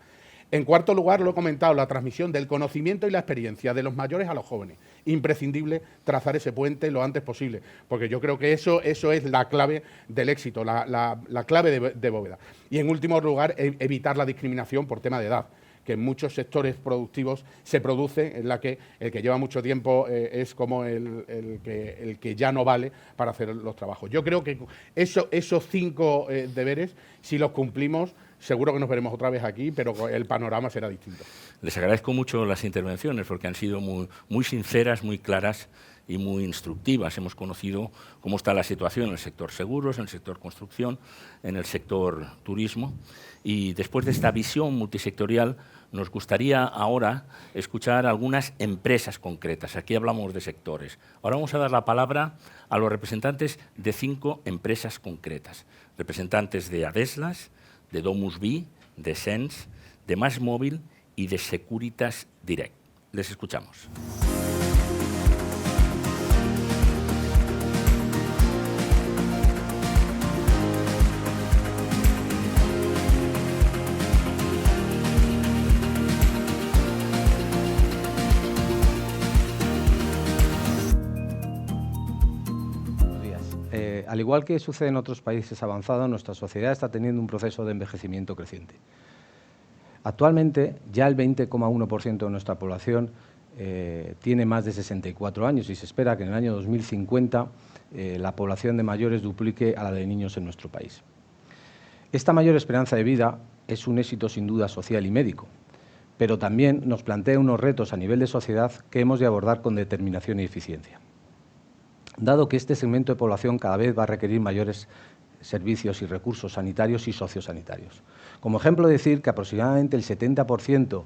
En cuarto lugar, lo he comentado, la transmisión del conocimiento y la experiencia de los mayores a los jóvenes. Imprescindible trazar ese puente lo antes posible, porque yo creo que eso es la clave del éxito, la clave de bóveda. Y en último lugar, evitar la discriminación por tema de edad, que en muchos sectores productivos se produce, en la que el que lleva mucho tiempo es como el que ya no vale para hacer los trabajos. Yo creo que esos 5 deberes, si los cumplimos, seguro que nos veremos otra vez aquí, pero el panorama será distinto. Les agradezco mucho las intervenciones porque han sido muy sinceras, muy claras y muy instructivas. Hemos conocido cómo está la situación en el sector seguros, en el sector construcción, en el sector turismo. Y después de esta visión multisectorial, nos gustaría ahora escuchar algunas empresas concretas. Aquí hablamos de sectores. Ahora vamos a dar la palabra a los representantes de 5 empresas concretas. Representantes de Adeslas, de DomusVi, de Sens, de MásMóvil y de Securitas Direct. Les escuchamos. Buenos días. Al igual que sucede en otros países avanzados, nuestra sociedad está teniendo un proceso de envejecimiento creciente. Actualmente, ya el 20,1% de nuestra población tiene más de 64 años y se espera que en el año 2050 la población de mayores duplique a la de niños en nuestro país. Esta mayor esperanza de vida es un éxito sin duda social y médico, pero también nos plantea unos retos a nivel de sociedad que hemos de abordar con determinación y eficiencia. Dado que este segmento de población cada vez va a requerir mayores servicios y recursos sanitarios y sociosanitarios. Como ejemplo, decir que aproximadamente el 70%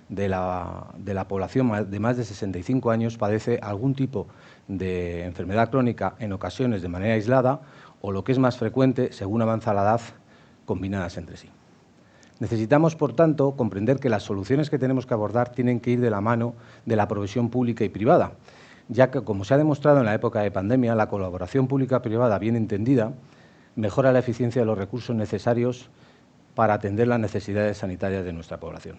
de la población de más de 65 años padece algún tipo de enfermedad crónica, en ocasiones de manera aislada, o lo que es más frecuente, según avanza la edad, combinadas entre sí. Necesitamos, por tanto, comprender que las soluciones que tenemos que abordar tienen que ir de la mano de la provisión pública y privada, ya que, como se ha demostrado en la época de pandemia, la colaboración pública-privada bien entendida mejora la eficiencia de los recursos necesarios para atender las necesidades sanitarias de nuestra población.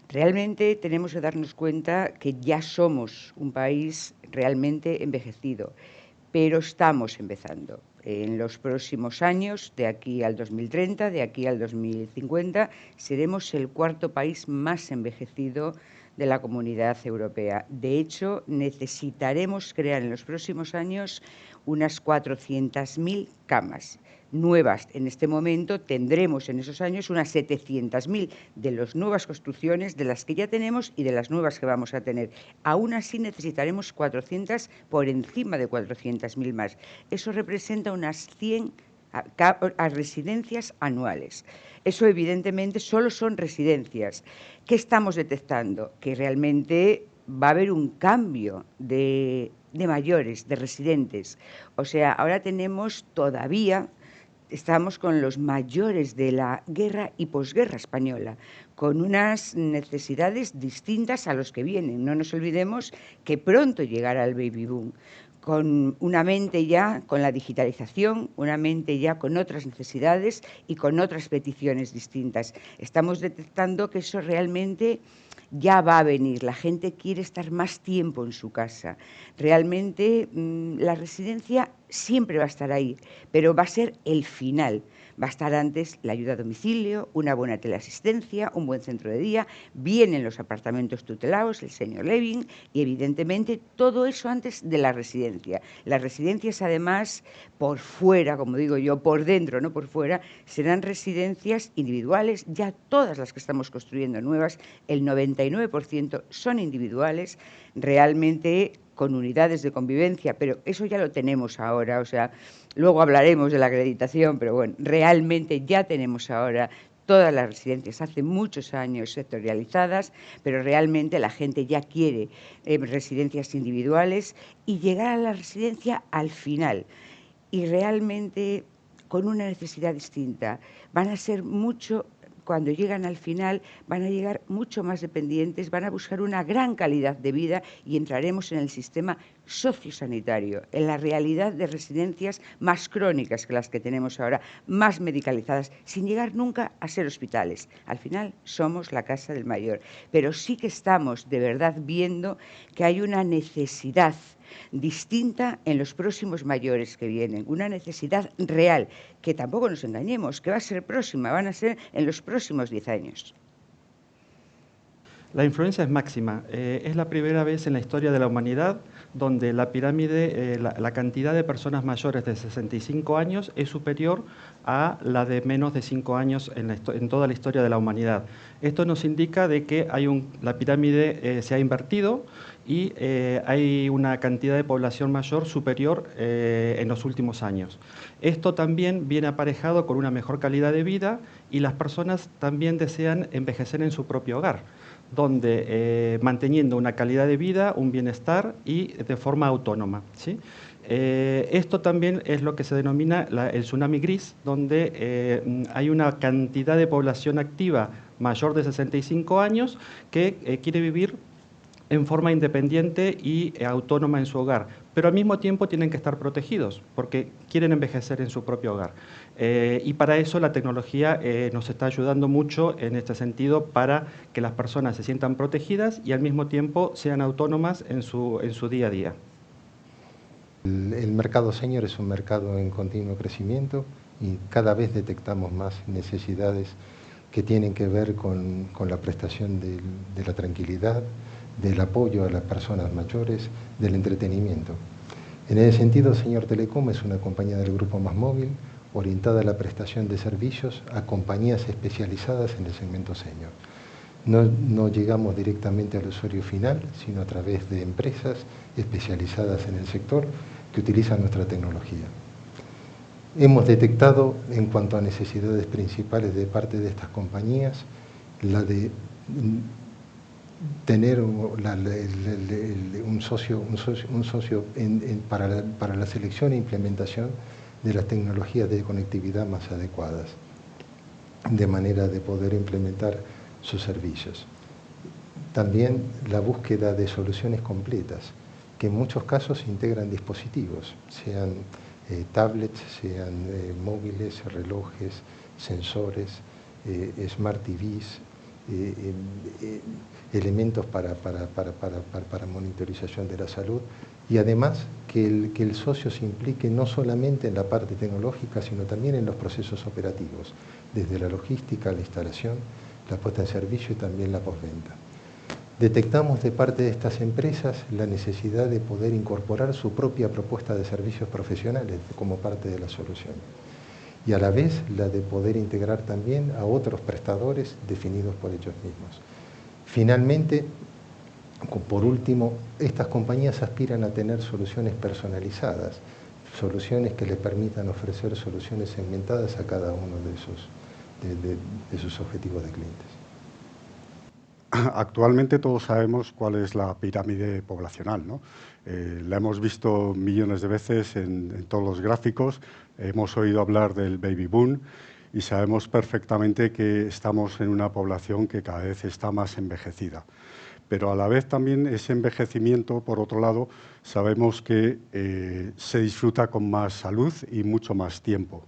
Realmente tenemos que darnos cuenta que ya somos un país realmente envejecido, pero estamos empezando. En los próximos años, de aquí al 2030, de aquí al 2050, seremos el cuarto país más envejecido de la Comunidad Europea. De hecho, necesitaremos crear en los próximos años unas 400.000 camas nuevas. En este momento tendremos en esos años unas 700.000 de las nuevas construcciones, de las que ya tenemos y de las nuevas que vamos a tener. Aún así necesitaremos 400, por encima de 400.000 más. Eso representa unas 100 residencias anuales. Eso evidentemente solo son residencias. ¿Qué estamos detectando? Que realmente va a haber un cambio de mayores, de residentes. O sea, ahora tenemos todavía, estamos con los mayores de la guerra y posguerra española, con unas necesidades distintas a los que vienen. No nos olvidemos que pronto llegará el baby boom, con una mente ya con la digitalización, una mente ya con otras necesidades y con otras peticiones distintas. Estamos detectando que eso realmente ya va a venir. La gente quiere estar más tiempo en su casa. Realmente la residencia siempre va a estar ahí, pero va a ser el final. Va a estar antes la ayuda a domicilio, una buena teleasistencia, un buen centro de día, vienen los apartamentos tutelados, el senior living y evidentemente todo eso antes de la residencia. Las residencias además por fuera, como digo yo, por dentro, no por fuera, serán residencias individuales, ya todas las que estamos construyendo nuevas, el 99% son individuales, realmente con unidades de convivencia, pero eso ya lo tenemos ahora, o sea, luego hablaremos de la acreditación, pero bueno, realmente ya tenemos ahora todas las residencias, hace muchos años sectorializadas, pero realmente la gente ya quiere residencias individuales y llegar a la residencia al final, y realmente con una necesidad distinta. Van a ser mucho, cuando llegan al final, van a llegar mucho más dependientes, van a buscar una gran calidad de vida y entraremos en el sistema sociosanitario, en la realidad de residencias más crónicas que las que tenemos ahora, más medicalizadas, sin llegar nunca a ser hospitales. Al final somos la casa del mayor, pero sí que estamos de verdad viendo que hay una necesidad distinta en los próximos mayores que vienen, una necesidad real, que tampoco nos engañemos, que va a ser próxima, van a ser en los próximos 10 años. La influencia es máxima. Es la primera vez en la historia de la humanidad donde la pirámide, la cantidad de personas mayores de 65 años es superior a la de menos de 5 años en toda la historia de la humanidad. Esto nos indica de que la pirámide se ha invertido y hay una cantidad de población mayor superior en los últimos años. Esto también viene aparejado con una mejor calidad de vida y las personas también desean envejecer en su propio hogar, donde manteniendo una calidad de vida, un bienestar y de forma autónoma, ¿sí? Esto también es lo que se denomina el tsunami gris, donde hay una cantidad de población activa mayor de 65 años que quiere vivir en forma independiente y autónoma en su hogar, pero al mismo tiempo tienen que estar protegidos porque quieren envejecer en su propio hogar. Y para eso la tecnología nos está ayudando mucho en este sentido para que las personas se sientan protegidas y al mismo tiempo sean autónomas en su día a día. El mercado senior es un mercado en continuo crecimiento y cada vez detectamos más necesidades que tienen que ver con la prestación de la tranquilidad, del apoyo a las personas mayores, del entretenimiento. En ese sentido, Senior Telecom es una compañía del grupo MásMóvil orientada a la prestación de servicios a compañías especializadas en el segmento senior. No llegamos directamente al usuario final, sino a través de empresas especializadas en el sector que utilizan nuestra tecnología. Hemos detectado, en cuanto a necesidades principales de parte de estas compañías, la de tener un socio para la selección e implementación de las tecnologías de conectividad más adecuadas, de manera de poder implementar sus servicios. También la búsqueda de soluciones completas, que en muchos casos integran dispositivos, sean tablets, sean móviles, relojes, sensores, smart TVs, elementos para monitorización de la salud, y además que el socio se implique no solamente en la parte tecnológica, sino también en los procesos operativos, desde la logística, la instalación, la puesta en servicio y también la postventa. Detectamos de parte de estas empresas la necesidad de poder incorporar su propia propuesta de servicios profesionales como parte de la solución, y a la vez la de poder integrar también a otros prestadores definidos por ellos mismos. Finalmente, por último, estas compañías aspiran a tener soluciones personalizadas, soluciones que les permitan ofrecer soluciones segmentadas a cada uno de sus objetivos de clientes. Actualmente todos sabemos cuál es la pirámide poblacional, ¿no? La hemos visto millones de veces en todos los gráficos, hemos oído hablar del baby boom y sabemos perfectamente que estamos en una población que cada vez está más envejecida. Pero a la vez también ese envejecimiento, por otro lado, sabemos que se disfruta con más salud y mucho más tiempo.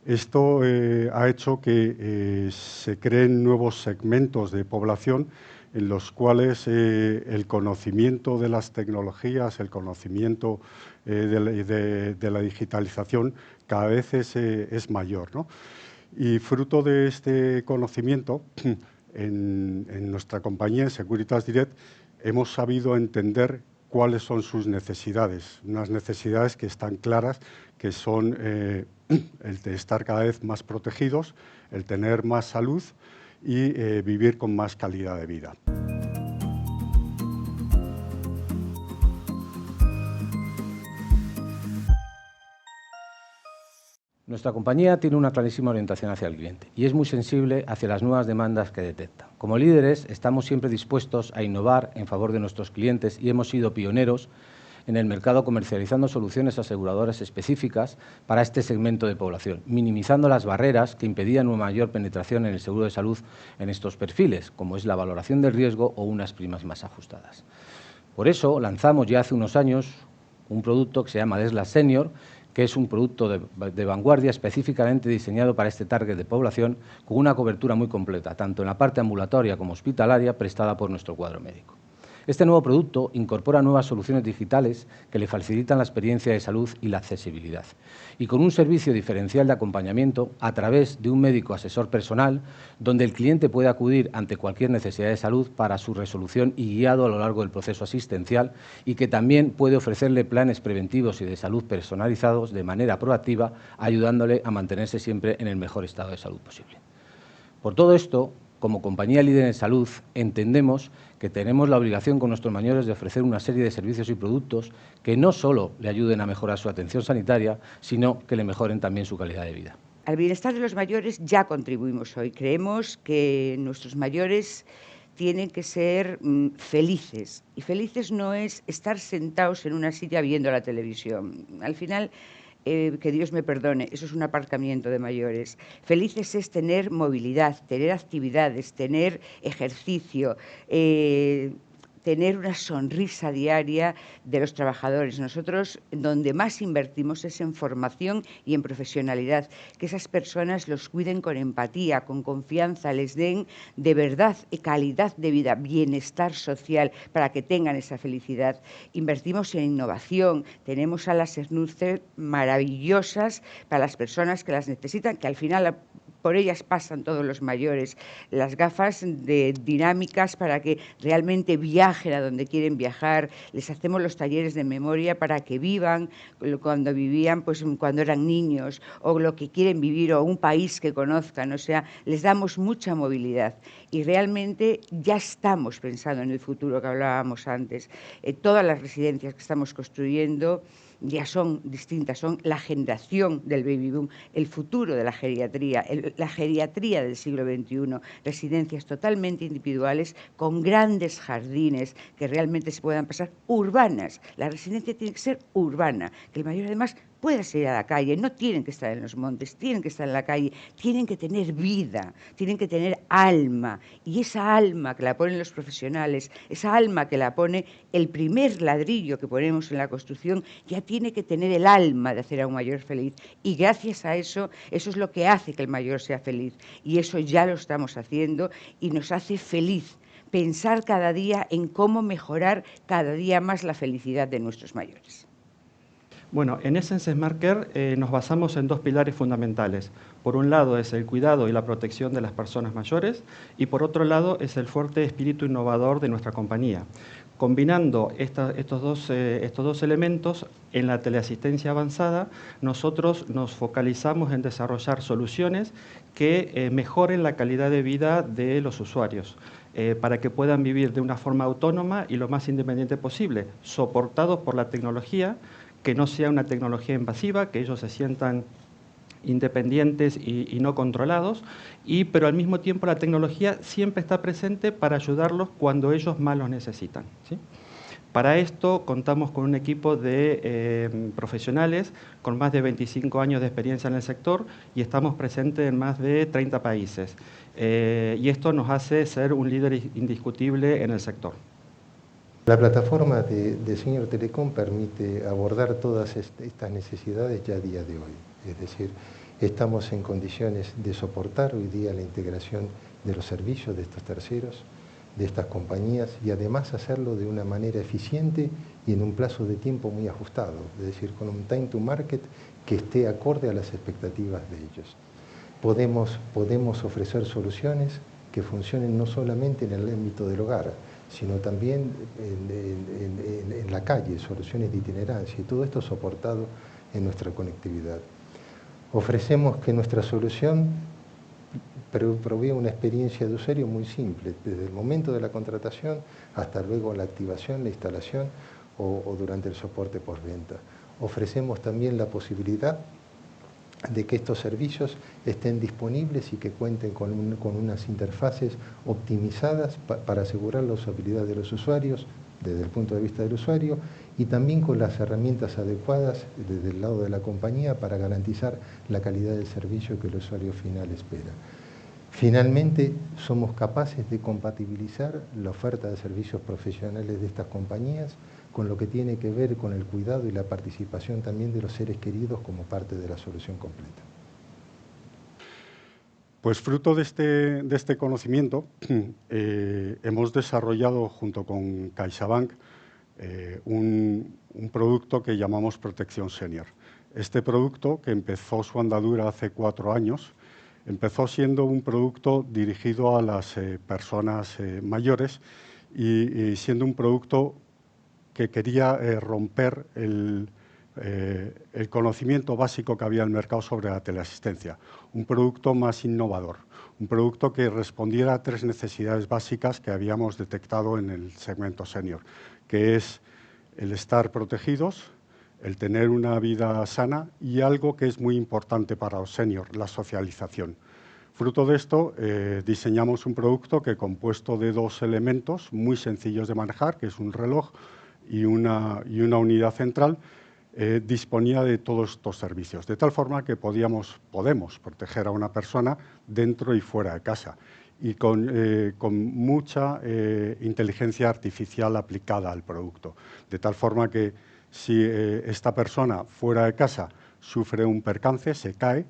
Esto ha hecho que se creen nuevos segmentos de población en los cuales el conocimiento de las tecnologías, el conocimiento de la digitalización cada vez es mayor, ¿no? Y fruto de este conocimiento, en nuestra compañía, en Securitas Direct, hemos sabido entender cuáles son sus necesidades, unas necesidades que están claras, que son el de estar cada vez más protegidos, el tener más salud y vivir con más calidad de vida. Nuestra compañía tiene una clarísima orientación hacia el cliente y es muy sensible hacia las nuevas demandas que detecta. Como líderes, estamos siempre dispuestos a innovar en favor de nuestros clientes y hemos sido pioneros en el mercado comercializando soluciones aseguradoras específicas para este segmento de población, minimizando las barreras que impedían una mayor penetración en el seguro de salud en estos perfiles, como es la valoración del riesgo o unas primas más ajustadas. Por eso lanzamos ya hace unos años un producto que se llama Desla Senior, que es un producto de vanguardia específicamente diseñado para este target de población, con una cobertura muy completa, tanto en la parte ambulatoria como hospitalaria, prestada por nuestro cuadro médico. Este nuevo producto incorpora nuevas soluciones digitales que le facilitan la experiencia de salud y la accesibilidad, y con un servicio diferencial de acompañamiento a través de un médico asesor personal, donde el cliente puede acudir ante cualquier necesidad de salud para su resolución y guiado a lo largo del proceso asistencial, y que también puede ofrecerle planes preventivos y de salud personalizados de manera proactiva, ayudándole a mantenerse siempre en el mejor estado de salud posible. Por todo esto, como compañía líder en salud, entendemos que tenemos la obligación con nuestros mayores de ofrecer una serie de servicios y productos que no solo le ayuden a mejorar su atención sanitaria, sino que le mejoren también su calidad de vida. Al bienestar de los mayores ya contribuimos hoy. Creemos que nuestros mayores tienen que ser felices. Y felices no es estar sentados en una silla viendo la televisión. Al final, que Dios me perdone, eso es un aparcamiento de mayores. Felices es tener movilidad, tener actividades, tener ejercicio, tener una sonrisa diaria de los trabajadores. Nosotros donde más invertimos es en formación y en profesionalidad, que esas personas los cuiden con empatía, con confianza, les den de verdad calidad de vida, bienestar social, para que tengan esa felicidad. Invertimos en innovación, tenemos a las SNUCE maravillosas para las personas que las necesitan, que al final por ellas pasan todos los mayores, las gafas dinámicas para que realmente viajen a donde quieren viajar, les hacemos los talleres de memoria para que vivan cuando vivían, pues cuando eran niños, o lo que quieren vivir, o un país que conozcan, o sea, les damos mucha movilidad y realmente ya estamos pensando en el futuro que hablábamos antes. Todas las residencias que estamos construyendo ya son distintas, son la generación del baby boom, el futuro de la geriatría del siglo XXI, residencias totalmente individuales con grandes jardines que realmente se puedan pasar, urbanas. La residencia tiene que ser urbana, que el mayor además pueda salir a la calle, no tienen que estar en los montes, tienen que estar en la calle, tienen que tener vida, tienen que tener alma, y esa alma que la ponen los profesionales, esa alma que la pone el primer ladrillo que ponemos en la construcción, ya tiene que tener el alma de hacer a un mayor feliz, y gracias a eso, eso es lo que hace que el mayor sea feliz, y eso ya lo estamos haciendo y nos hace feliz pensar cada día en cómo mejorar cada día más la felicidad de nuestros mayores. Bueno, en Essence Smart Care nos basamos en dos pilares fundamentales. Por un lado es el cuidado y la protección de las personas mayores y por otro lado es el fuerte espíritu innovador de nuestra compañía. Combinando estos dos elementos, en la teleasistencia avanzada, nosotros nos focalizamos en desarrollar soluciones que mejoren la calidad de vida de los usuarios, para que puedan vivir de una forma autónoma y lo más independiente posible, soportados por la tecnología, que no sea una tecnología invasiva, que ellos se sientan independientes y no controlados, pero al mismo tiempo la tecnología siempre está presente para ayudarlos cuando ellos más los necesitan, ¿sí? Para esto contamos con un equipo de profesionales con más de 25 años de experiencia en el sector y estamos presentes en más de 30 países. Y esto nos hace ser un líder indiscutible en el sector. La plataforma de Senior Telecom permite abordar todas estas necesidades ya a día de hoy. Es decir, estamos en condiciones de soportar hoy día la integración de los servicios de estos terceros, de estas compañías, y además hacerlo de una manera eficiente y en un plazo de tiempo muy ajustado, es decir, con un time to market que esté acorde a las expectativas de ellos. Podemos ofrecer soluciones que funcionen no solamente en el ámbito del hogar, sino también en la calle, soluciones de itinerancia, y todo esto soportado en nuestra conectividad. Ofrecemos que nuestra solución provee una experiencia de usuario muy simple, desde el momento de la contratación hasta luego la activación, la instalación o durante el soporte postventa. Ofrecemos también la posibilidad de que estos servicios estén disponibles y que cuenten con unas interfaces optimizadas para asegurar la usabilidad de los usuarios desde el punto de vista del usuario y también con las herramientas adecuadas desde el lado de la compañía para garantizar la calidad del servicio que el usuario final espera. Finalmente, somos capaces de compatibilizar la oferta de servicios profesionales de estas compañías con lo que tiene que ver con el cuidado y la participación también de los seres queridos como parte de la solución completa. Pues fruto de este conocimiento hemos desarrollado junto con CaixaBank un producto que llamamos Protección Senior. Este producto, que empezó su andadura hace 4 años, empezó siendo un producto dirigido a las personas mayores y siendo un producto que quería romper el conocimiento básico que había en el mercado sobre la teleasistencia. Un producto más innovador, un producto que respondiera a 3 necesidades básicas que habíamos detectado en el segmento senior, que es el estar protegidos, el tener una vida sana y algo que es muy importante para los seniors, la socialización. Fruto de esto, diseñamos un producto que, compuesto de 2 elementos muy sencillos de manejar, que es un reloj y una unidad central, disponía de todos estos servicios, de tal forma que podemos proteger a una persona dentro y fuera de casa. y con mucha inteligencia artificial aplicada al producto. De tal forma que si esta persona fuera de casa sufre un percance, se cae,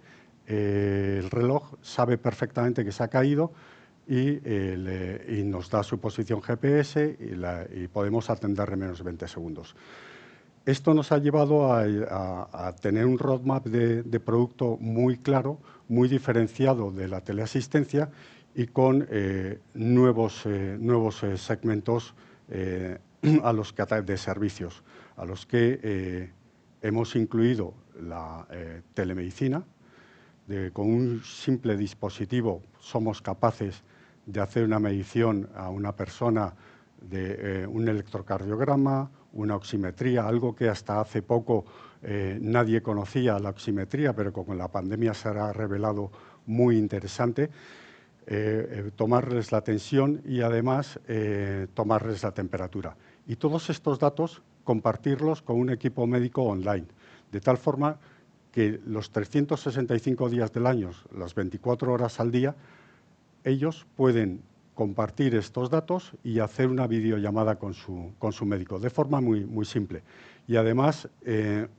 el reloj sabe perfectamente que se ha caído y nos da su posición GPS y podemos atenderle en menos de 20 segundos. Esto nos ha llevado a tener un roadmap de producto muy claro, muy diferenciado de la teleasistencia y con nuevos segmentos de servicios, a los que hemos incluido la telemedicina. Con un simple dispositivo somos capaces de hacer una medición a una persona de un electrocardiograma, una oximetría, algo que hasta hace poco nadie conocía, la oximetría, pero con la pandemia se ha revelado muy interesante. Tomarles la tensión y además tomarles la temperatura. Y todos estos datos compartirlos con un equipo médico online, de tal forma que los 365 días del año, las 24 horas al día, ellos pueden compartir estos datos y hacer una videollamada con su médico, de forma muy simple. Y además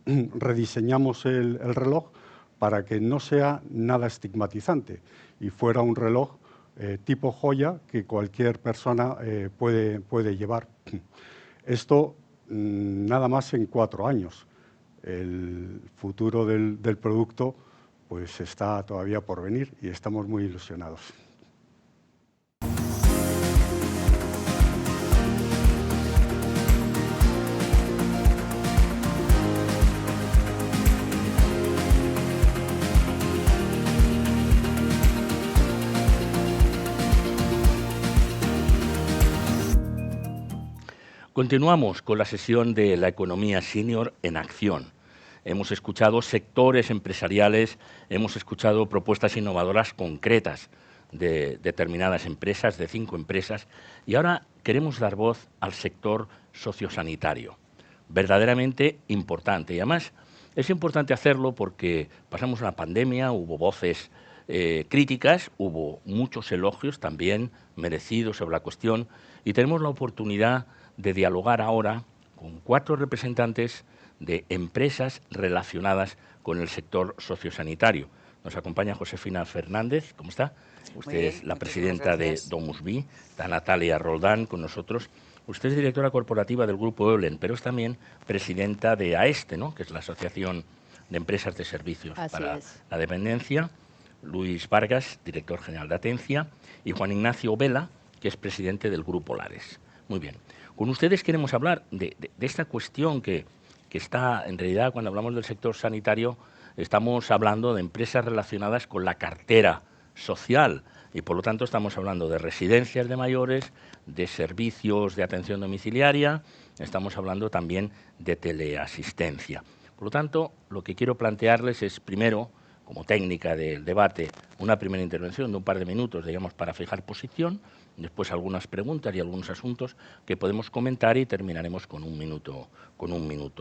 rediseñamos el reloj para que no sea nada estigmatizante y fuera un reloj tipo joya que cualquier persona puede llevar. Esto nada más en 4 años. El futuro del producto pues está todavía por venir y estamos muy ilusionados. Continuamos con la sesión de la economía senior en acción. Hemos escuchado sectores empresariales, hemos escuchado propuestas innovadoras concretas de determinadas empresas, de 5 empresas, y ahora queremos dar voz al sector sociosanitario, verdaderamente importante. Y además es importante hacerlo porque pasamos una pandemia, hubo voces críticas, hubo muchos elogios también merecidos sobre la cuestión, y tenemos la oportunidad de dialogar ahora con 4 representantes de empresas relacionadas con el sector sociosanitario. Nos acompaña Josefina Fernández, ¿cómo está? Usted es la presidenta de DomusVi, está Natalia Roldán con nosotros. Usted es directora corporativa del Grupo Eulen, pero es también presidenta de AESTE, ¿no?, que es la Asociación de Empresas de Servicios para la Dependencia. Luis Vargas, director general de Atencia, y Juan Ignacio Vela, que es presidente del Grupo Lares. Muy bien. Con ustedes queremos hablar de esta cuestión que está, en realidad, cuando hablamos del sector sanitario, estamos hablando de empresas relacionadas con la cartera social y, por lo tanto, estamos hablando de residencias de mayores, de servicios de atención domiciliaria, estamos hablando también de teleasistencia. Por lo tanto, lo que quiero plantearles es, primero, como técnica del debate, una primera intervención de un par de minutos, digamos, para fijar posición, después algunas preguntas y algunos asuntos que podemos comentar y terminaremos con un minuto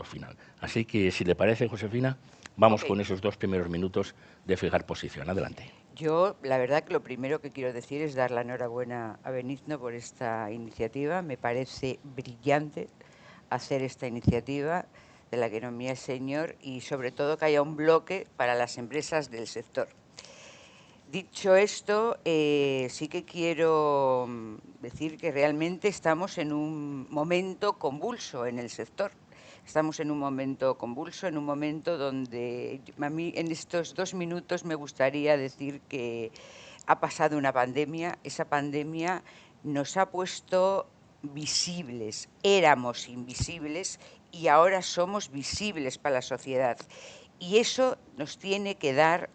final. Así que, si le parece, Josefina, vamos con esos 2 primeros minutos de fijar posición. Adelante. Yo, la verdad, que lo primero que quiero decir es dar la enhorabuena a Benigno por esta iniciativa. Me parece brillante hacer esta iniciativa de la economía senior y, sobre todo, que haya un bloque para las empresas del sector. Dicho esto, sí que quiero decir que realmente estamos en un momento convulso en el sector. Estamos en un momento convulso, en un momento donde a mí en estos 2 minutos me gustaría decir que ha pasado una pandemia. Esa pandemia nos ha puesto visibles, éramos invisibles y ahora somos visibles para la sociedad. Y eso nos tiene que dar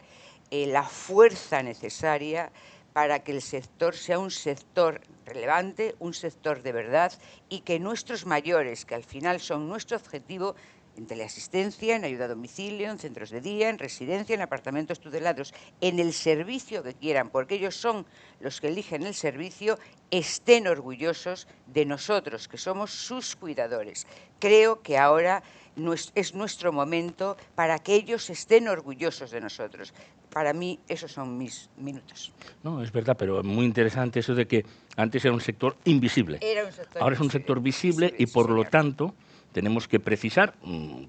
la fuerza necesaria para que el sector sea un sector relevante, un sector de verdad y que nuestros mayores, que al final son nuestro objetivo, en teleasistencia, en ayuda a domicilio, en centros de día, en residencia, en apartamentos tutelados, en el servicio que quieran, porque ellos son los que eligen el servicio, estén orgullosos de nosotros, que somos sus cuidadores. Creo que ahora es nuestro momento para que ellos estén orgullosos de nosotros. Para mí, esos son mis minutos. No, es verdad, pero muy interesante eso de que antes era un sector invisible. Ahora es un sector visible y, por lo tanto, tenemos que precisar,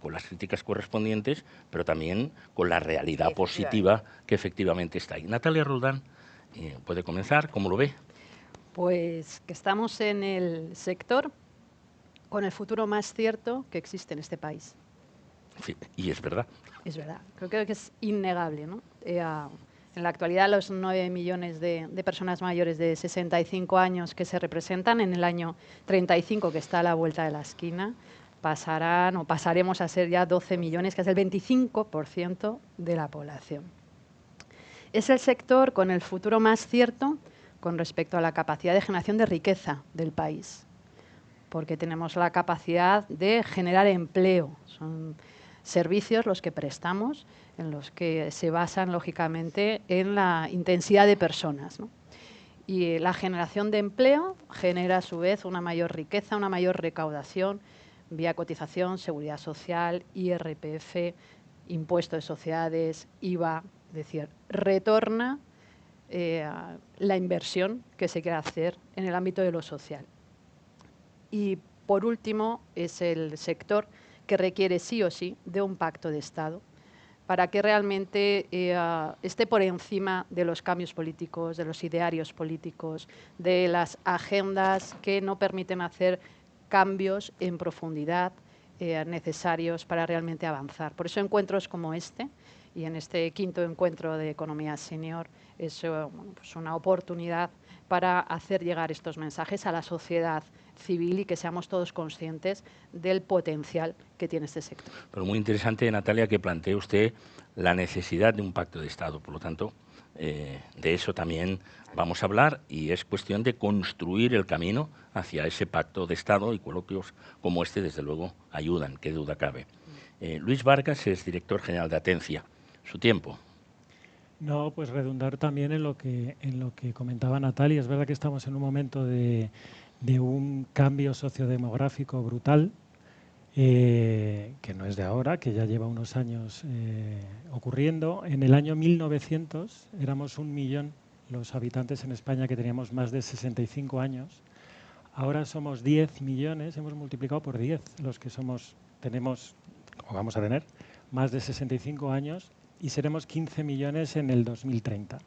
con las críticas correspondientes, pero también con la realidad positiva que efectivamente está ahí. Natalia Roldán, puede comenzar, ¿cómo lo ve? Pues que estamos en el sector con el futuro más cierto que existe en este país. Sí, y es verdad. Es verdad, creo que es innegable, ¿no? En la actualidad, los 9 millones de personas mayores de 65 años que se representan en el año 35, que está a la vuelta de la esquina, pasarán o pasaremos a ser ya 12 millones, que es el 25% de la población. Es el sector con el futuro más cierto con respecto a la capacidad de generación de riqueza del país, porque tenemos la capacidad de generar empleo. Son servicios los que prestamos, en los que se basan, lógicamente, en la intensidad de personas, ¿no? Y la generación de empleo genera, a su vez, una mayor riqueza, una mayor recaudación, vía cotización, seguridad social, IRPF, impuesto de sociedades, IVA, es decir, retorna la inversión que se quiere hacer en el ámbito de lo social. Y, por último, es el sector que requiere sí o sí de un pacto de Estado para que realmente esté por encima de los cambios políticos, de los idearios políticos, de las agendas que no permiten hacer cambios en profundidad necesarios para realmente avanzar. Por eso encuentros como este, y en este quinto encuentro de Economía Senior, es pues una oportunidad para hacer llegar estos mensajes a la sociedad civil y que seamos todos conscientes del potencial que tiene este sector. Pero muy interesante, Natalia, que plantee usted la necesidad de un pacto de Estado. Por lo tanto, de eso también vamos a hablar, y es cuestión de construir el camino hacia ese pacto de Estado, y coloquios como este, desde luego, ayudan, qué duda cabe. Luis Vargas es director general de Atencia. Su tiempo. No, pues redundar también en lo que comentaba Natalia. Es verdad que estamos en un momento de un cambio sociodemográfico brutal, que no es de ahora, que ya lleva unos años ocurriendo. En el año 1900 éramos 1 millón los habitantes en España que teníamos más de 65 años. Ahora somos 10 millones, hemos multiplicado por 10 los que tenemos o vamos a tener más de 65 años, y seremos 15 millones en el 2030.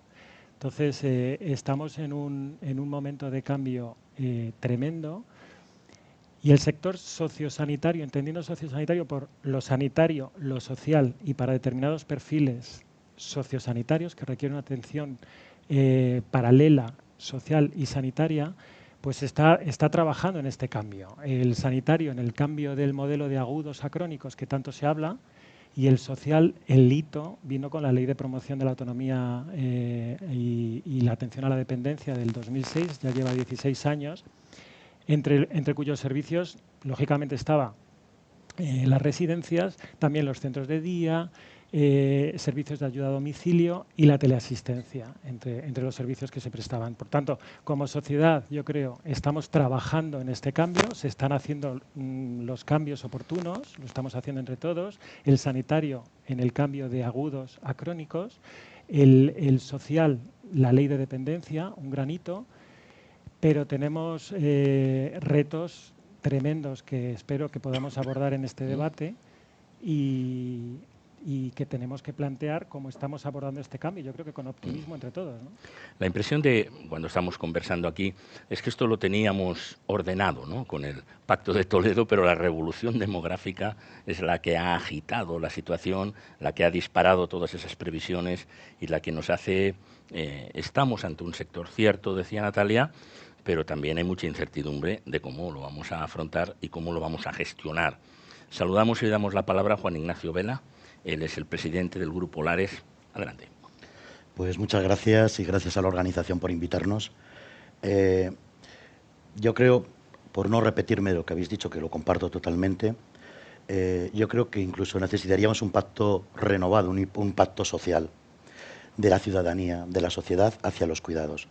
Entonces, estamos en un momento de cambio tremendo, y el sector sociosanitario, entendiendo sociosanitario por lo sanitario, lo social, y para determinados perfiles sociosanitarios que requieren una atención paralela, social y sanitaria, pues está trabajando en este cambio. El sanitario en el cambio del modelo de agudos a crónicos que tanto se habla, y el social, el hito, vino con la Ley de Promoción de la Autonomía y la Atención a la Dependencia del 2006, ya lleva 16 años, entre cuyos servicios, lógicamente, estaba las residencias, también los centros de día, servicios de ayuda a domicilio y la teleasistencia, entre los servicios que se prestaban. Por tanto, como sociedad, yo creo, estamos trabajando en este cambio, se están haciendo los cambios oportunos, lo estamos haciendo entre todos, el sanitario en el cambio de agudos a crónicos, el social, la ley de dependencia, un gran hito, pero tenemos retos tremendos que espero que podamos abordar en este debate, y que tenemos que plantear cómo estamos abordando este cambio, yo creo que con optimismo entre todos, ¿no? La impresión de, cuando estamos conversando aquí, es que esto lo teníamos ordenado, ¿no?, con el Pacto de Toledo, pero la revolución demográfica es la que ha agitado la situación, la que ha disparado todas esas previsiones y la que nos hace... estamos ante un sector cierto, decía Natalia, pero también hay mucha incertidumbre de cómo lo vamos a afrontar y cómo lo vamos a gestionar. Saludamos y le damos la palabra a Juan Ignacio Vela. Él es el presidente del Grupo Lares. Adelante. Pues muchas gracias, y gracias a la organización por invitarnos. Yo creo, por no repetirme lo que habéis dicho, que lo comparto totalmente, yo creo que incluso necesitaríamos un pacto renovado, un pacto social de la ciudadanía, de la sociedad hacia los cuidados.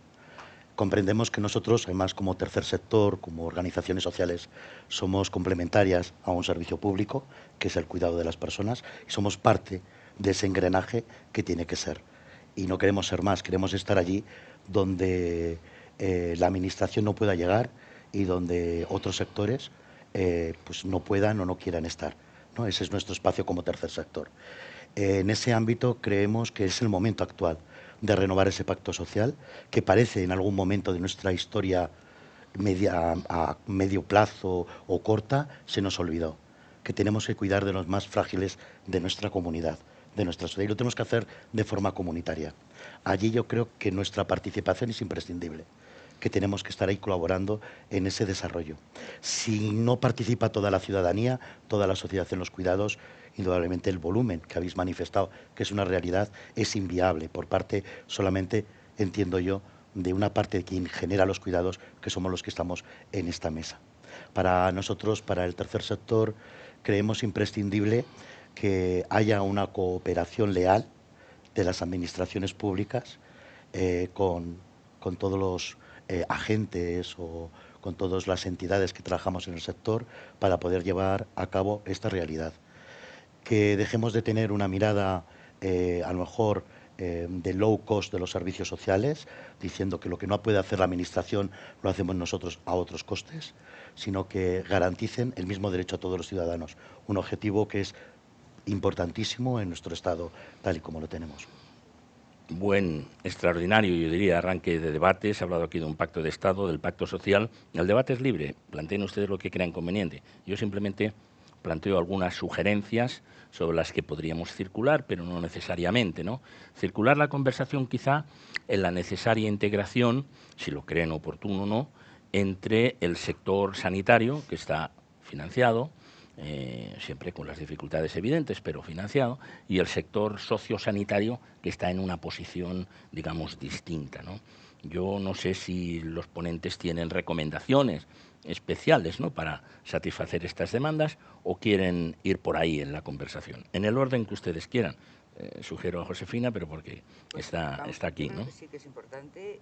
Comprendemos que nosotros, además, como tercer sector, como organizaciones sociales, somos complementarias a un servicio público, que es el cuidado de las personas, y somos parte de ese engranaje que tiene que ser. Y no queremos ser más, queremos estar allí donde la Administración no pueda llegar y donde otros sectores pues no puedan o no quieran estar, ¿no? Ese es nuestro espacio como tercer sector. En ese ámbito creemos que es el momento actual de renovar ese pacto social, que parece en algún momento de nuestra historia a medio plazo o corta, se nos olvidó, que tenemos que cuidar de los más frágiles de nuestra comunidad, de nuestra sociedad, y lo tenemos que hacer de forma comunitaria. Allí yo creo que nuestra participación es imprescindible, que tenemos que estar ahí colaborando en ese desarrollo. Si no participa toda la ciudadanía, toda la sociedad en los cuidados, indudablemente el volumen que habéis manifestado, que es una realidad, es inviable por parte solamente, entiendo yo, de una parte de quien genera los cuidados, que somos los que estamos en esta mesa. Para nosotros, para el tercer sector, creemos imprescindible que haya una cooperación leal de las administraciones públicas con todos los agentes o con todas las entidades que trabajamos en el sector para poder llevar a cabo esta realidad. Que dejemos de tener una mirada a lo mejor de low cost de los servicios sociales, diciendo que lo que no puede hacer la Administración lo hacemos nosotros a otros costes, sino que garanticen el mismo derecho a todos los ciudadanos, un objetivo que es importantísimo en nuestro Estado tal y como lo tenemos. Buen, extraordinario, yo diría, arranque de debate. Se ha hablado aquí de un pacto de Estado, del pacto social. El debate es libre, planteen ustedes lo que crean conveniente. Yo simplemente planteo algunas sugerencias sobre las que podríamos circular, pero no necesariamente, ¿no? Circular la conversación quizá en la necesaria integración, si lo creen oportuno o no, entre el sector sanitario, que está financiado, siempre con las dificultades evidentes, pero financiado, y el sector sociosanitario, que está en una posición, digamos, distinta, ¿no? Yo no sé si los ponentes tienen recomendaciones especiales, ¿no?, para satisfacer estas demandas, o quieren ir por ahí en la conversación. En el orden que ustedes quieran. Sugiero a Josefina, pero porque pues está aquí, ¿no? Sí que es importante.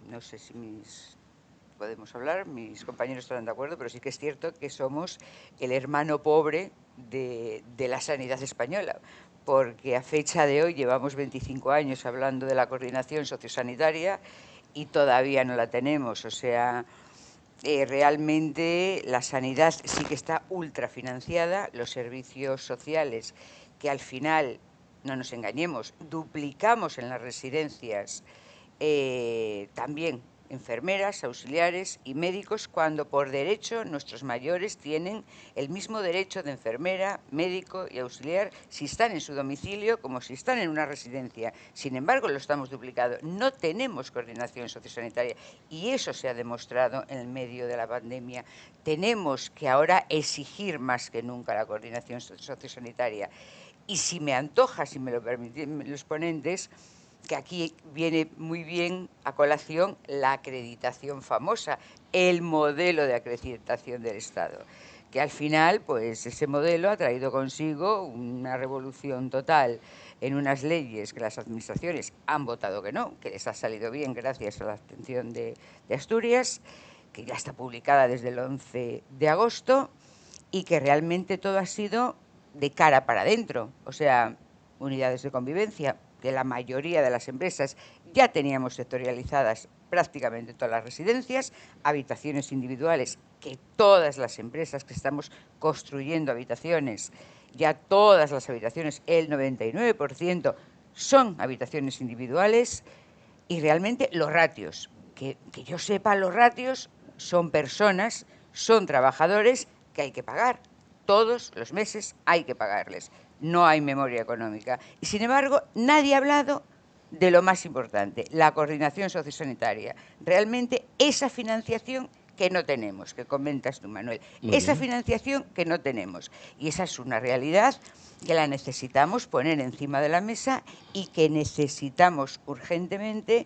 No sé si podemos hablar, mis compañeros estarán de acuerdo, pero sí que es cierto que somos el hermano pobre de la sanidad española, porque a fecha de hoy llevamos 25 años hablando de la coordinación sociosanitaria y todavía no la tenemos. O sea, realmente la sanidad sí que está ultrafinanciada, los servicios sociales, que al final, no nos engañemos, duplicamos en las residencias también enfermeras, auxiliares y médicos, cuando por derecho nuestros mayores tienen el mismo derecho de enfermera, médico y auxiliar si están en su domicilio como si están en una residencia. Sin embargo, lo estamos duplicando. No tenemos coordinación sociosanitaria y eso se ha demostrado en el medio de la pandemia. Tenemos que ahora exigir más que nunca la coordinación sociosanitaria. Y si me antoja, si me lo permiten los ponentes, que aquí viene muy bien a colación la acreditación famosa, el modelo de acreditación del Estado, que al final, pues ese modelo ha traído consigo una revolución total en unas leyes que las administraciones han votado que no, que les ha salido bien gracias a la abstención de Asturias, que ya está publicada desde el 11 de agosto y que realmente todo ha sido de cara para adentro, o sea, unidades de convivencia, que la mayoría de las empresas ya teníamos sectorializadas prácticamente todas las residencias, habitaciones individuales, que todas las empresas que estamos construyendo habitaciones, ya todas las habitaciones, el 99%, son habitaciones individuales, y realmente los ratios, que yo sepa, los ratios son personas, son trabajadores que hay que pagar. Todos los meses hay que pagarles. No hay memoria económica. Y sin embargo, nadie ha hablado de lo más importante, la coordinación sociosanitaria. Realmente esa financiación que no tenemos, que comentas tú, Manuel, esa financiación que no tenemos. Y esa es una realidad que la necesitamos poner encima de la mesa y que necesitamos urgentemente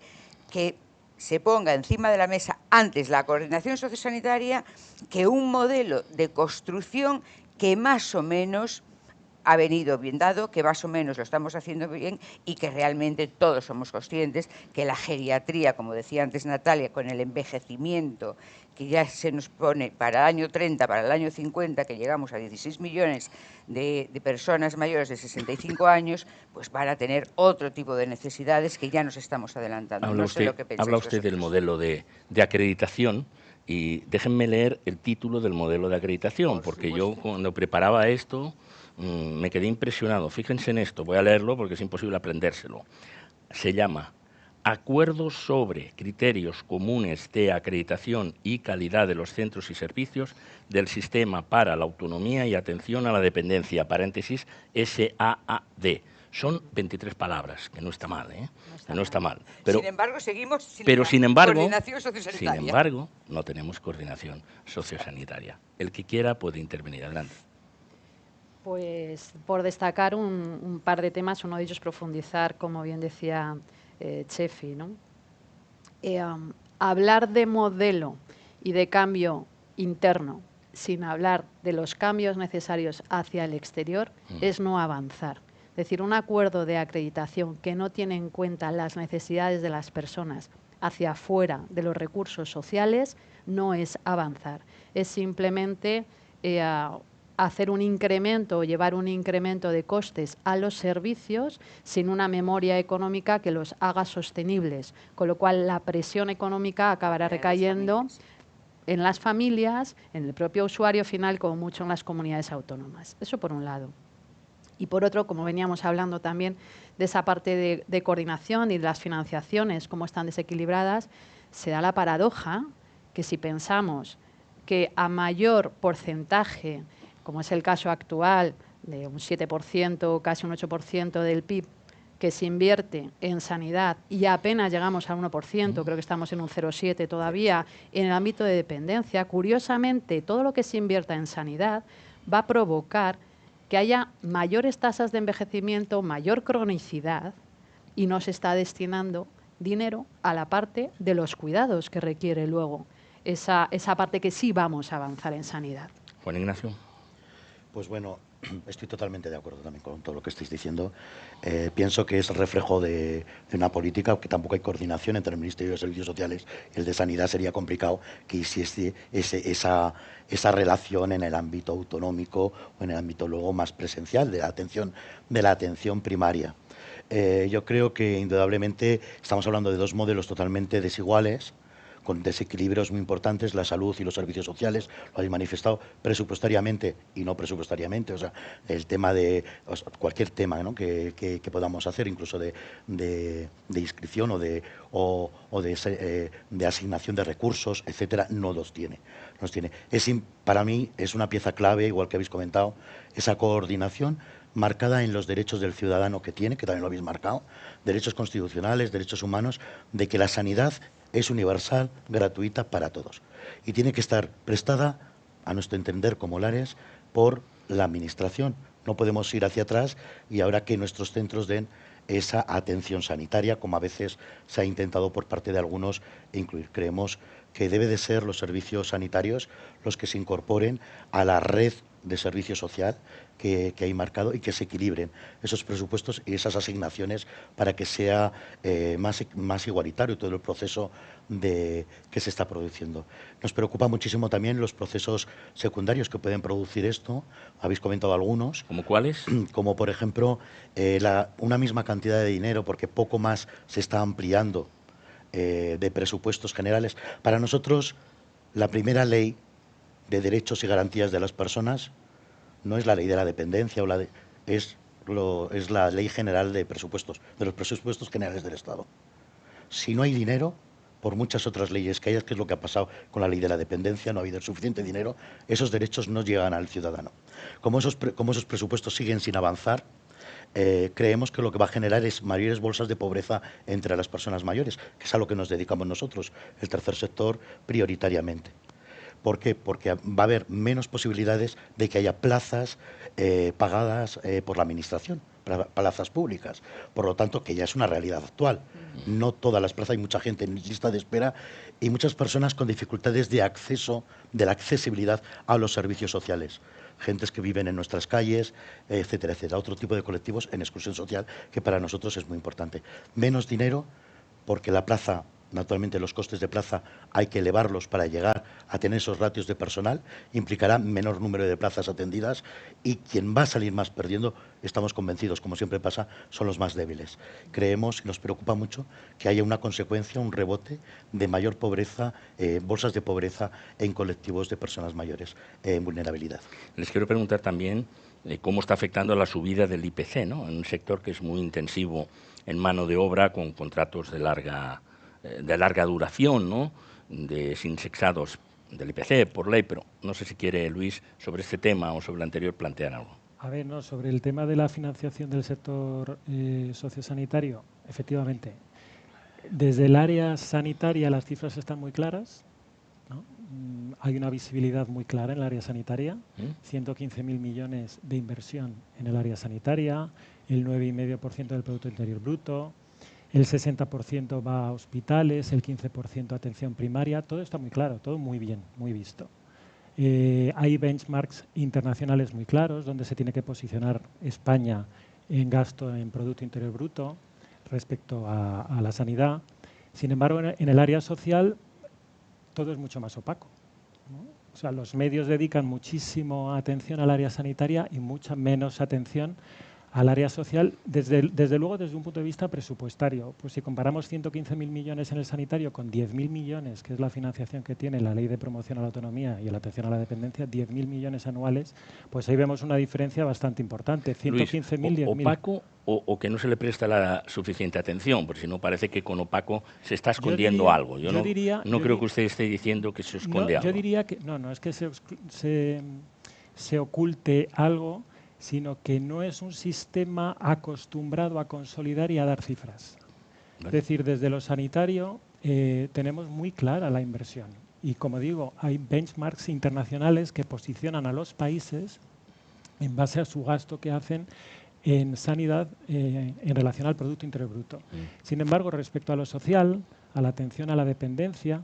que se ponga encima de la mesa antes la coordinación sociosanitaria que un modelo de construcción que más o menos ha venido bien dado, que más o menos lo estamos haciendo bien y que realmente todos somos conscientes que la geriatría, como decía antes Natalia, con el envejecimiento que ya se nos pone para el año 30, para el año 50, que llegamos a 16 millones de personas mayores de 65 años, pues van a tener otro tipo de necesidades que ya nos estamos adelantando. Habla usted del modelo de acreditación. Y déjenme leer el título del modelo de acreditación, porque yo cuando preparaba esto me quedé impresionado. Fíjense en esto, voy a leerlo porque es imposible aprendérselo. Se llama Acuerdos sobre criterios comunes de acreditación y calidad de los centros y servicios del Sistema para la Autonomía y Atención a la Dependencia, paréntesis, SAAD. Son 23 palabras, que no está mal, ¿eh? No está mal. Pero, sin embargo, seguimos sin coordinación sociosanitaria. Sin embargo, no tenemos coordinación sociosanitaria. El que quiera puede intervenir. Adelante. Pues por destacar un par de temas, uno de ellos profundizar, como bien decía Chefi, ¿no? Hablar de modelo y de cambio interno sin hablar de los cambios necesarios hacia el exterior es no avanzar. Es decir, un acuerdo de acreditación que no tiene en cuenta las necesidades de las personas hacia afuera de los recursos sociales no es avanzar, es simplemente hacer un incremento o llevar un incremento de costes a los servicios sin una memoria económica que los haga sostenibles, con lo cual la presión económica acabará recayendo en las familias, en el propio usuario final, como mucho en las comunidades autónomas. Eso por un lado. Y por otro, como veníamos hablando también de esa parte de coordinación y de las financiaciones, cómo están desequilibradas, se da la paradoja que si pensamos que a mayor porcentaje, como es el caso actual, de un 7%, casi un 8% del PIB, que se invierte en sanidad y apenas llegamos al 1%, creo que estamos en un 0,7 todavía, en el ámbito de dependencia, curiosamente, todo lo que se invierta en sanidad va a provocar que haya mayores tasas de envejecimiento, mayor cronicidad, y no se está destinando dinero a la parte de los cuidados que requiere luego esa parte que sí vamos a avanzar en sanidad. Juan Ignacio. Pues bueno, estoy totalmente de acuerdo también con todo lo que estáis diciendo. Pienso que es reflejo de una política, que tampoco hay coordinación entre el Ministerio de Servicios Sociales y el de Sanidad. Sería complicado que hiciese esa relación en el ámbito autonómico o en el ámbito luego más presencial de la atención primaria. Yo creo que indudablemente estamos hablando de dos modelos totalmente desiguales, con desequilibrios muy importantes. La salud y los servicios sociales lo habéis manifestado presupuestariamente y no presupuestariamente, o sea, el tema de cualquier tema, ¿no?, que podamos hacer, incluso de inscripción o de asignación de recursos, etcétera, no los tiene. Para mí es una pieza clave, igual que habéis comentado, esa coordinación marcada en los derechos del ciudadano que tiene, que también lo habéis marcado, derechos constitucionales, derechos humanos, de que la sanidad es universal, gratuita para todos. Y tiene que estar prestada, a nuestro entender como LARES, por la Administración. No podemos ir hacia atrás y ahora que nuestros centros den esa atención sanitaria, como a veces se ha intentado por parte de algunos incluir. Creemos que debe de ser los servicios sanitarios los que se incorporen a la red de servicio social que hay marcado y que se equilibren esos presupuestos y esas asignaciones para que sea más igualitario todo el proceso que se está produciendo. Nos preocupa muchísimo también los procesos secundarios que pueden producir esto. Habéis comentado algunos. ¿Como cuáles? Como, por ejemplo, una misma cantidad de dinero, porque poco más se está ampliando de presupuestos generales. Para nosotros, la primera ley de derechos y garantías de las personas no es la ley de la dependencia, es la ley general de presupuestos, de los presupuestos generales del Estado. Si no hay dinero, por muchas otras leyes que hay, que es lo que ha pasado con la ley de la dependencia, no ha habido suficiente dinero, esos derechos no llegan al ciudadano. Como esos presupuestos siguen sin avanzar, creemos que lo que va a generar es mayores bolsas de pobreza entre las personas mayores, que es a lo que nos dedicamos nosotros, el tercer sector, prioritariamente. ¿Por qué? Porque va a haber menos posibilidades de que haya plazas pagadas por la Administración, plazas públicas. Por lo tanto, que ya es una realidad actual. No todas las plazas, hay mucha gente en lista de espera y muchas personas con dificultades de acceso, de la accesibilidad a los servicios sociales. Gentes que viven en nuestras calles, etcétera, etcétera. Otro tipo de colectivos en exclusión social que para nosotros es muy importante. Menos dinero, porque la plaza, naturalmente los costes de plaza hay que elevarlos para llegar a tener esos ratios de personal, implicará menor número de plazas atendidas y quien va a salir más perdiendo, estamos convencidos, como siempre pasa, son los más débiles. Creemos y nos preocupa mucho que haya una consecuencia, un rebote de mayor pobreza, bolsas de pobreza en colectivos de personas mayores en vulnerabilidad. Les quiero preguntar también cómo está afectando la subida del IPC, ¿no? En un sector que es muy intensivo en mano de obra con contratos de larga duración, ¿no? Sin sexados del IPC por ley, pero no sé si quiere Luis sobre este tema o sobre el anterior plantear algo. A ver, no, sobre el tema de la financiación del sector sociosanitario, efectivamente, desde el área sanitaria las cifras están muy claras, ¿no? Hay una visibilidad muy clara en el área sanitaria, 115.000 millones de inversión en el área sanitaria, el 9,5% del Producto Interior Bruto, el 60% va a hospitales, el 15% a atención primaria, todo está muy claro, todo muy bien, muy visto. Hay benchmarks internacionales muy claros donde se tiene que posicionar España en gasto en Producto Interior Bruto respecto a la sanidad. Sin embargo, en el área social todo es mucho más opaco, ¿no? O sea, los medios dedican muchísimo atención al área sanitaria y mucha menos atención al área social, desde luego desde un punto de vista presupuestario. Pues si comparamos 115.000 millones en el sanitario con 10.000 millones, que es la financiación que tiene la Ley de Promoción a la Autonomía y la Atención a la Dependencia, 10.000 millones anuales, pues ahí vemos una diferencia bastante importante, 115.000, 10.000. ¿Opaco o que no se le presta la suficiente atención? Porque si no parece que con opaco se está escondiendo algo. Yo no creo que usted esté diciendo que se esconde algo. Yo diría que no es que se oculte algo, sino que no es un sistema acostumbrado a consolidar y a dar cifras. Vale. Es decir, desde lo sanitario tenemos muy clara la inversión. Y como digo, hay benchmarks internacionales que posicionan a los países en base a su gasto que hacen en sanidad en relación al Producto Interior Bruto. Sin embargo, respecto a lo social, a la atención a la dependencia,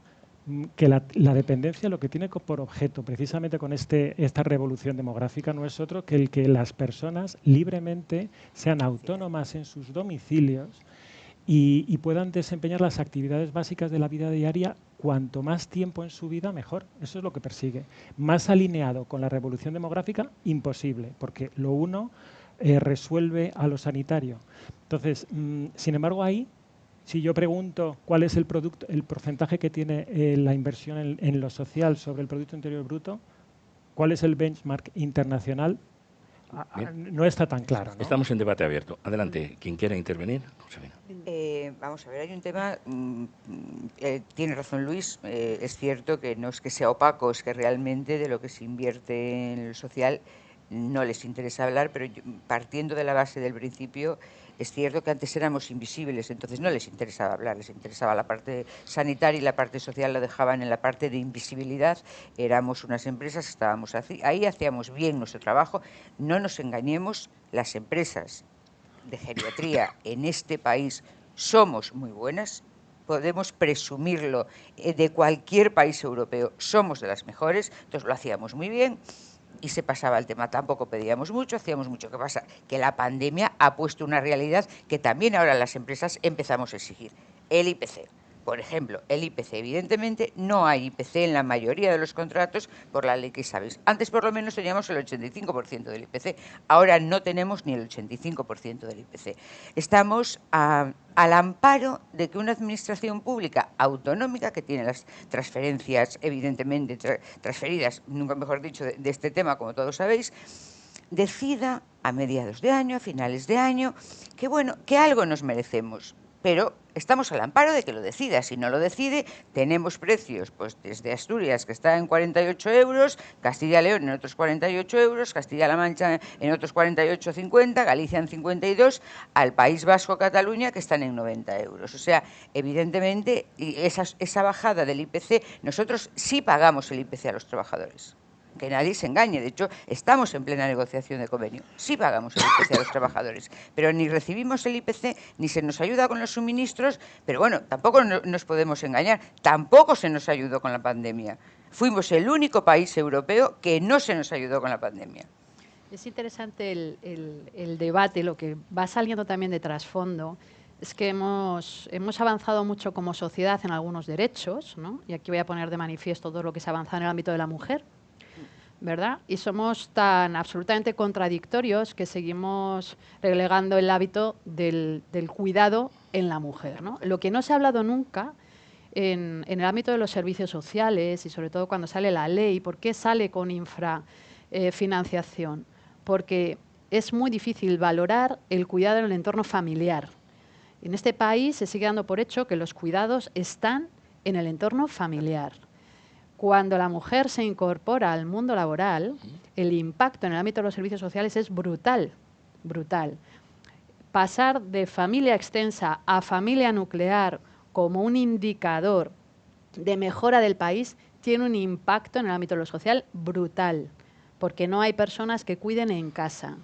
que la dependencia lo que tiene por objeto, precisamente con esta revolución demográfica, no es otro que el que las personas libremente sean autónomas en sus domicilios y puedan desempeñar las actividades básicas de la vida diaria cuanto más tiempo en su vida, mejor. Eso es lo que persigue. Más alineado con la revolución demográfica, imposible, porque lo uno resuelve a lo sanitario. Entonces, sin embargo, ahí, si yo pregunto cuál es el porcentaje que tiene la inversión en lo social sobre el Producto Interior Bruto, cuál es el benchmark internacional, no está tan claro, ¿no? Estamos en debate abierto. Adelante, quien quiera intervenir. Vamos a ver, hay un tema, tiene razón Luis, es cierto que no es que sea opaco, es que realmente de lo que se invierte en lo social no les interesa hablar, pero partiendo de la base del principio, es cierto que antes éramos invisibles, entonces no les interesaba hablar, les interesaba la parte sanitaria y la parte social lo dejaban en la parte de invisibilidad. Éramos unas empresas, estábamos ahí, hacíamos bien nuestro trabajo. No nos engañemos, las empresas de geriatría en este país somos muy buenas, podemos presumirlo de cualquier país europeo, somos de las mejores, entonces lo hacíamos muy bien. Y se pasaba el tema, tampoco pedíamos mucho, hacíamos mucho. ¿Qué pasa? Que la pandemia ha puesto una realidad que también ahora las empresas empezamos a exigir. El IPC. Por ejemplo, el IPC, evidentemente, no hay IPC en la mayoría de los contratos por la ley que sabéis. Antes, por lo menos, teníamos el 85% del IPC. Ahora no tenemos ni el 85% del IPC. Estamos al amparo de que una administración pública autonómica, que tiene las transferencias, evidentemente, transferidas, nunca mejor dicho, de este tema, como todos sabéis, decida a mediados de año, a finales de año, que bueno, que algo nos merecemos. Pero estamos al amparo de que lo decida. Si no lo decide, tenemos precios, pues desde Asturias, que está en 48 euros, Castilla y León en otros 48 euros, Castilla-La Mancha en otros 48,50, Galicia en 52, al País Vasco, Cataluña, que están en 90 euros. O sea, evidentemente, esa bajada del IPC, nosotros sí pagamos el IPC a los trabajadores. que nadie se engañe. De hecho, estamos en plena negociación de convenio. Sí pagamos el IPC a los trabajadores, pero ni recibimos el IPC, ni se nos ayuda con los suministros, pero bueno, tampoco nos podemos engañar. Tampoco se nos ayudó con la pandemia. Fuimos el único país europeo que no se nos ayudó con la pandemia. Es interesante el debate, lo que va saliendo también de trasfondo, es que hemos avanzado mucho como sociedad en algunos derechos, ¿no? Y aquí voy a poner de manifiesto todo lo que se ha avanzado en el ámbito de la mujer, ¿verdad? Y somos tan absolutamente contradictorios que seguimos relegando el hábito del cuidado en la mujer, ¿no? Lo que no se ha hablado nunca en el ámbito de los servicios sociales y sobre todo cuando sale la ley, ¿por qué sale con infrafinanciación? Porque es muy difícil valorar el cuidado en el entorno familiar. En este país se sigue dando por hecho que los cuidados están en el entorno familiar. Cuando la mujer se incorpora al mundo laboral, el impacto en el ámbito de los servicios sociales es brutal, brutal. Pasar de familia extensa a familia nuclear como un indicador de mejora del país tiene un impacto en el ámbito de lo social brutal, porque no hay personas que cuiden en casa.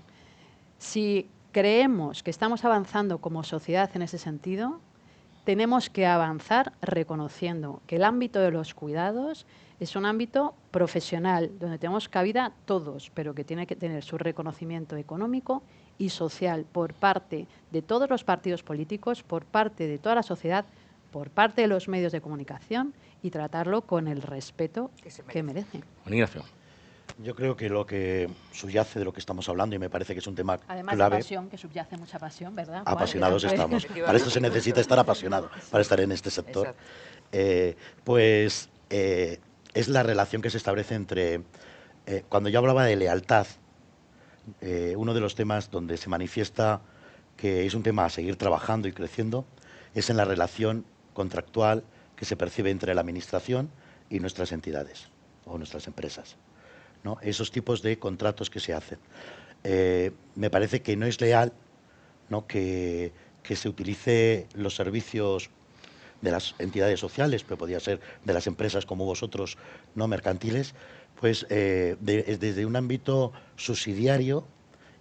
Si creemos que estamos avanzando como sociedad en ese sentido, tenemos que avanzar reconociendo que el ámbito de los cuidados es un ámbito profesional, donde tenemos cabida todos, pero que tiene que tener su reconocimiento económico y social por parte de todos los partidos políticos, por parte de toda la sociedad, por parte de los medios de comunicación y tratarlo con el respeto que merece. Ignacio. Yo creo que lo que subyace de lo que estamos hablando, y me parece que es un tema además clave. De pasión, que subyace mucha pasión, ¿verdad? Apasionados estamos. Para esto se necesita estar apasionado, para estar en este sector. Es la relación que se establece entre... cuando yo hablaba de lealtad, uno de los temas donde se manifiesta que es un tema a seguir trabajando y creciendo es en la relación contractual que se percibe entre la Administración y nuestras entidades o nuestras empresas, ¿no? Esos tipos de contratos que se hacen. Me parece que no es leal, ¿no?, que se utilice los servicios de las entidades sociales, pero podría ser de las empresas como vosotros, no mercantiles, pues desde un ámbito subsidiario,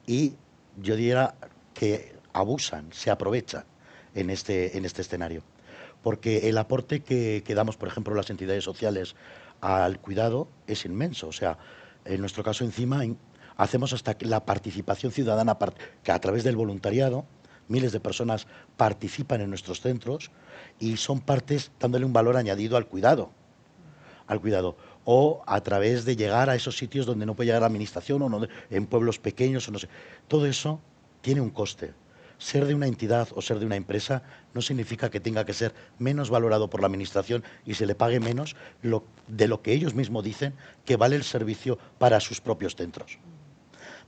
y yo diría que abusan, se aprovechan en este escenario. Porque el aporte que damos, por ejemplo, las entidades sociales al cuidado es inmenso. O sea, en nuestro caso encima hacemos hasta la participación ciudadana, que a través del voluntariado miles de personas participan en nuestros centros y son partes dándole un valor añadido al cuidado. O a través de llegar a esos sitios donde no puede llegar la administración, o no, en pueblos pequeños, o no sé. Todo eso tiene un coste. Ser de una entidad o ser de una empresa no significa que tenga que ser menos valorado por la administración y se le pague menos de lo que ellos mismos dicen que vale el servicio para sus propios centros.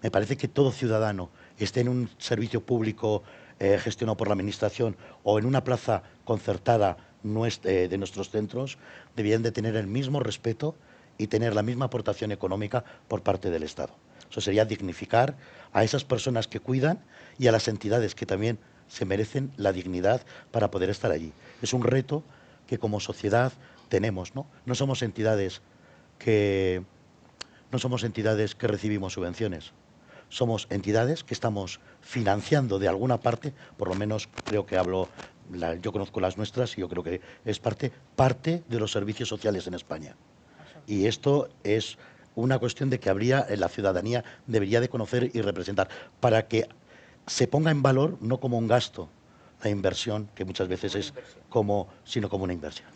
Me parece que todo ciudadano, esté en un servicio público gestionado por la administración o en una plaza concertada de nuestros centros, deberían de tener el mismo respeto y tener la misma aportación económica por parte del Estado. Eso sería dignificar a esas personas que cuidan y a las entidades que también se merecen la dignidad para poder estar allí. Es un reto que como sociedad tenemos, ¿no? No somos entidades que recibimos subvenciones. Somos entidades que estamos financiando de alguna parte, por lo menos creo que yo conozco las nuestras y yo creo que es parte de los servicios sociales en España. Y esto es una cuestión de que la ciudadanía debería de conocer y representar, para que se ponga en valor no como un gasto, la inversión, que muchas veces sino como una inversión.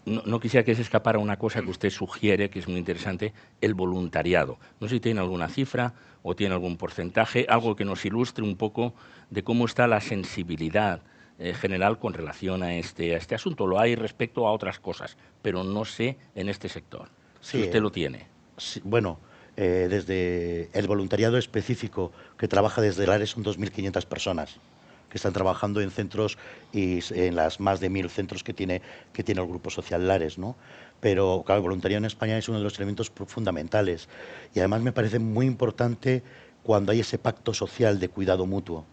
No quisiera que se escapara una cosa que usted sugiere, que es muy interesante, el voluntariado. No sé si tiene alguna cifra o tiene algún porcentaje, algo que nos ilustre un poco de cómo está la sensibilidad general con relación a este asunto. Lo hay respecto a otras cosas, pero no sé en este sector, si usted lo tiene. Sí, bueno, desde el voluntariado específico que trabaja desde el ARE son 2.500 personas que están trabajando en centros y en las más de 1.000 centros que tiene el Grupo Social Lares, ¿no? Pero claro, el voluntariado en España es uno de los elementos fundamentales y además me parece muy importante cuando hay ese pacto social de cuidado mutuo.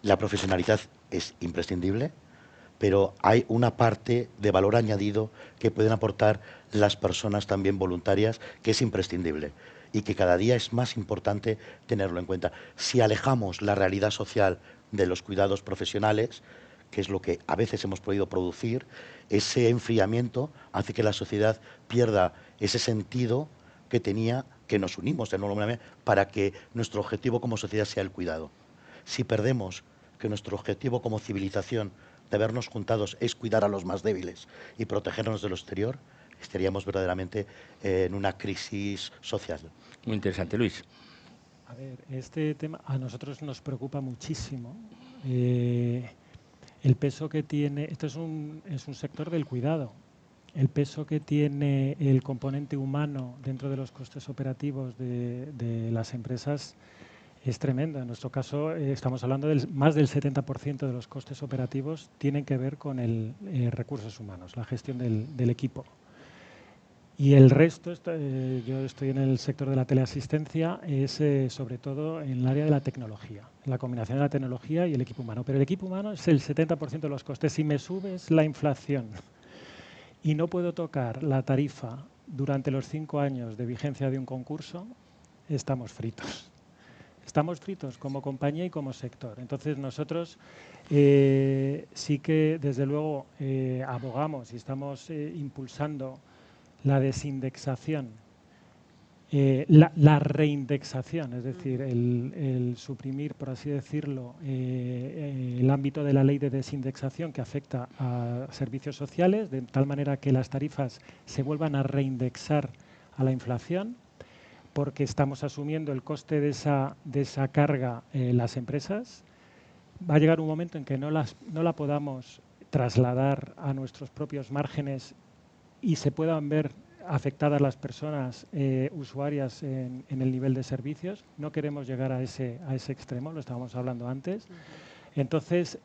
La profesionalidad es imprescindible, pero hay una parte de valor añadido que pueden aportar las personas también voluntarias que es imprescindible. y que cada día es más importante tenerlo en cuenta. Si alejamos la realidad social de los cuidados profesionales, que es lo que a veces hemos podido producir, ese enfriamiento hace que la sociedad pierda ese sentido que tenía, que nos unimos enormemente para que nuestro objetivo como sociedad sea el cuidado. Si perdemos que nuestro objetivo como civilización de habernos juntados es cuidar a los más débiles y protegernos de lo exterior, estaríamos verdaderamente en una crisis social. Muy interesante, Luis. A ver, este tema a nosotros nos preocupa muchísimo. El peso que tiene, esto es un sector del cuidado, el peso que tiene el componente humano dentro de los costes operativos de las empresas es tremendo. En nuestro caso estamos hablando del más del 70% de los costes operativos tienen que ver con recursos humanos, la gestión del equipo. Y el resto, yo estoy en el sector de la teleasistencia, es sobre todo en el área de la tecnología, la combinación de la tecnología y el equipo humano. Pero el equipo humano es el 70% de los costes. Si me subes la inflación y no puedo tocar la tarifa durante los 5 años de vigencia de un concurso, estamos fritos. Estamos fritos como compañía y como sector. Entonces nosotros sí que desde luego abogamos y estamos impulsando la desindexación, la reindexación, es decir, el suprimir, por así decirlo, el ámbito de la ley de desindexación que afecta a servicios sociales, de tal manera que las tarifas se vuelvan a reindexar a la inflación, porque estamos asumiendo el coste de esa carga las empresas. Va a llegar un momento en que no la podamos trasladar a nuestros propios márgenes y se puedan ver afectadas las personas usuarias en el nivel de servicios. No queremos llegar a ese extremo, lo estábamos hablando antes. Entonces,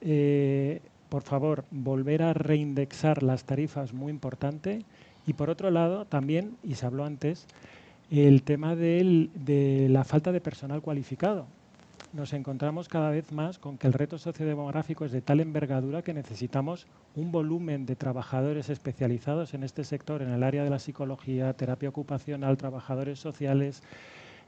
por favor, volver a reindexar las tarifas, muy importante. Y por otro lado, también, y se habló antes, el tema de la falta de personal cualificado. Nos encontramos cada vez más con que el reto sociodemográfico es de tal envergadura que necesitamos un volumen de trabajadores especializados en este sector, en el área de la psicología, terapia ocupacional, trabajadores sociales,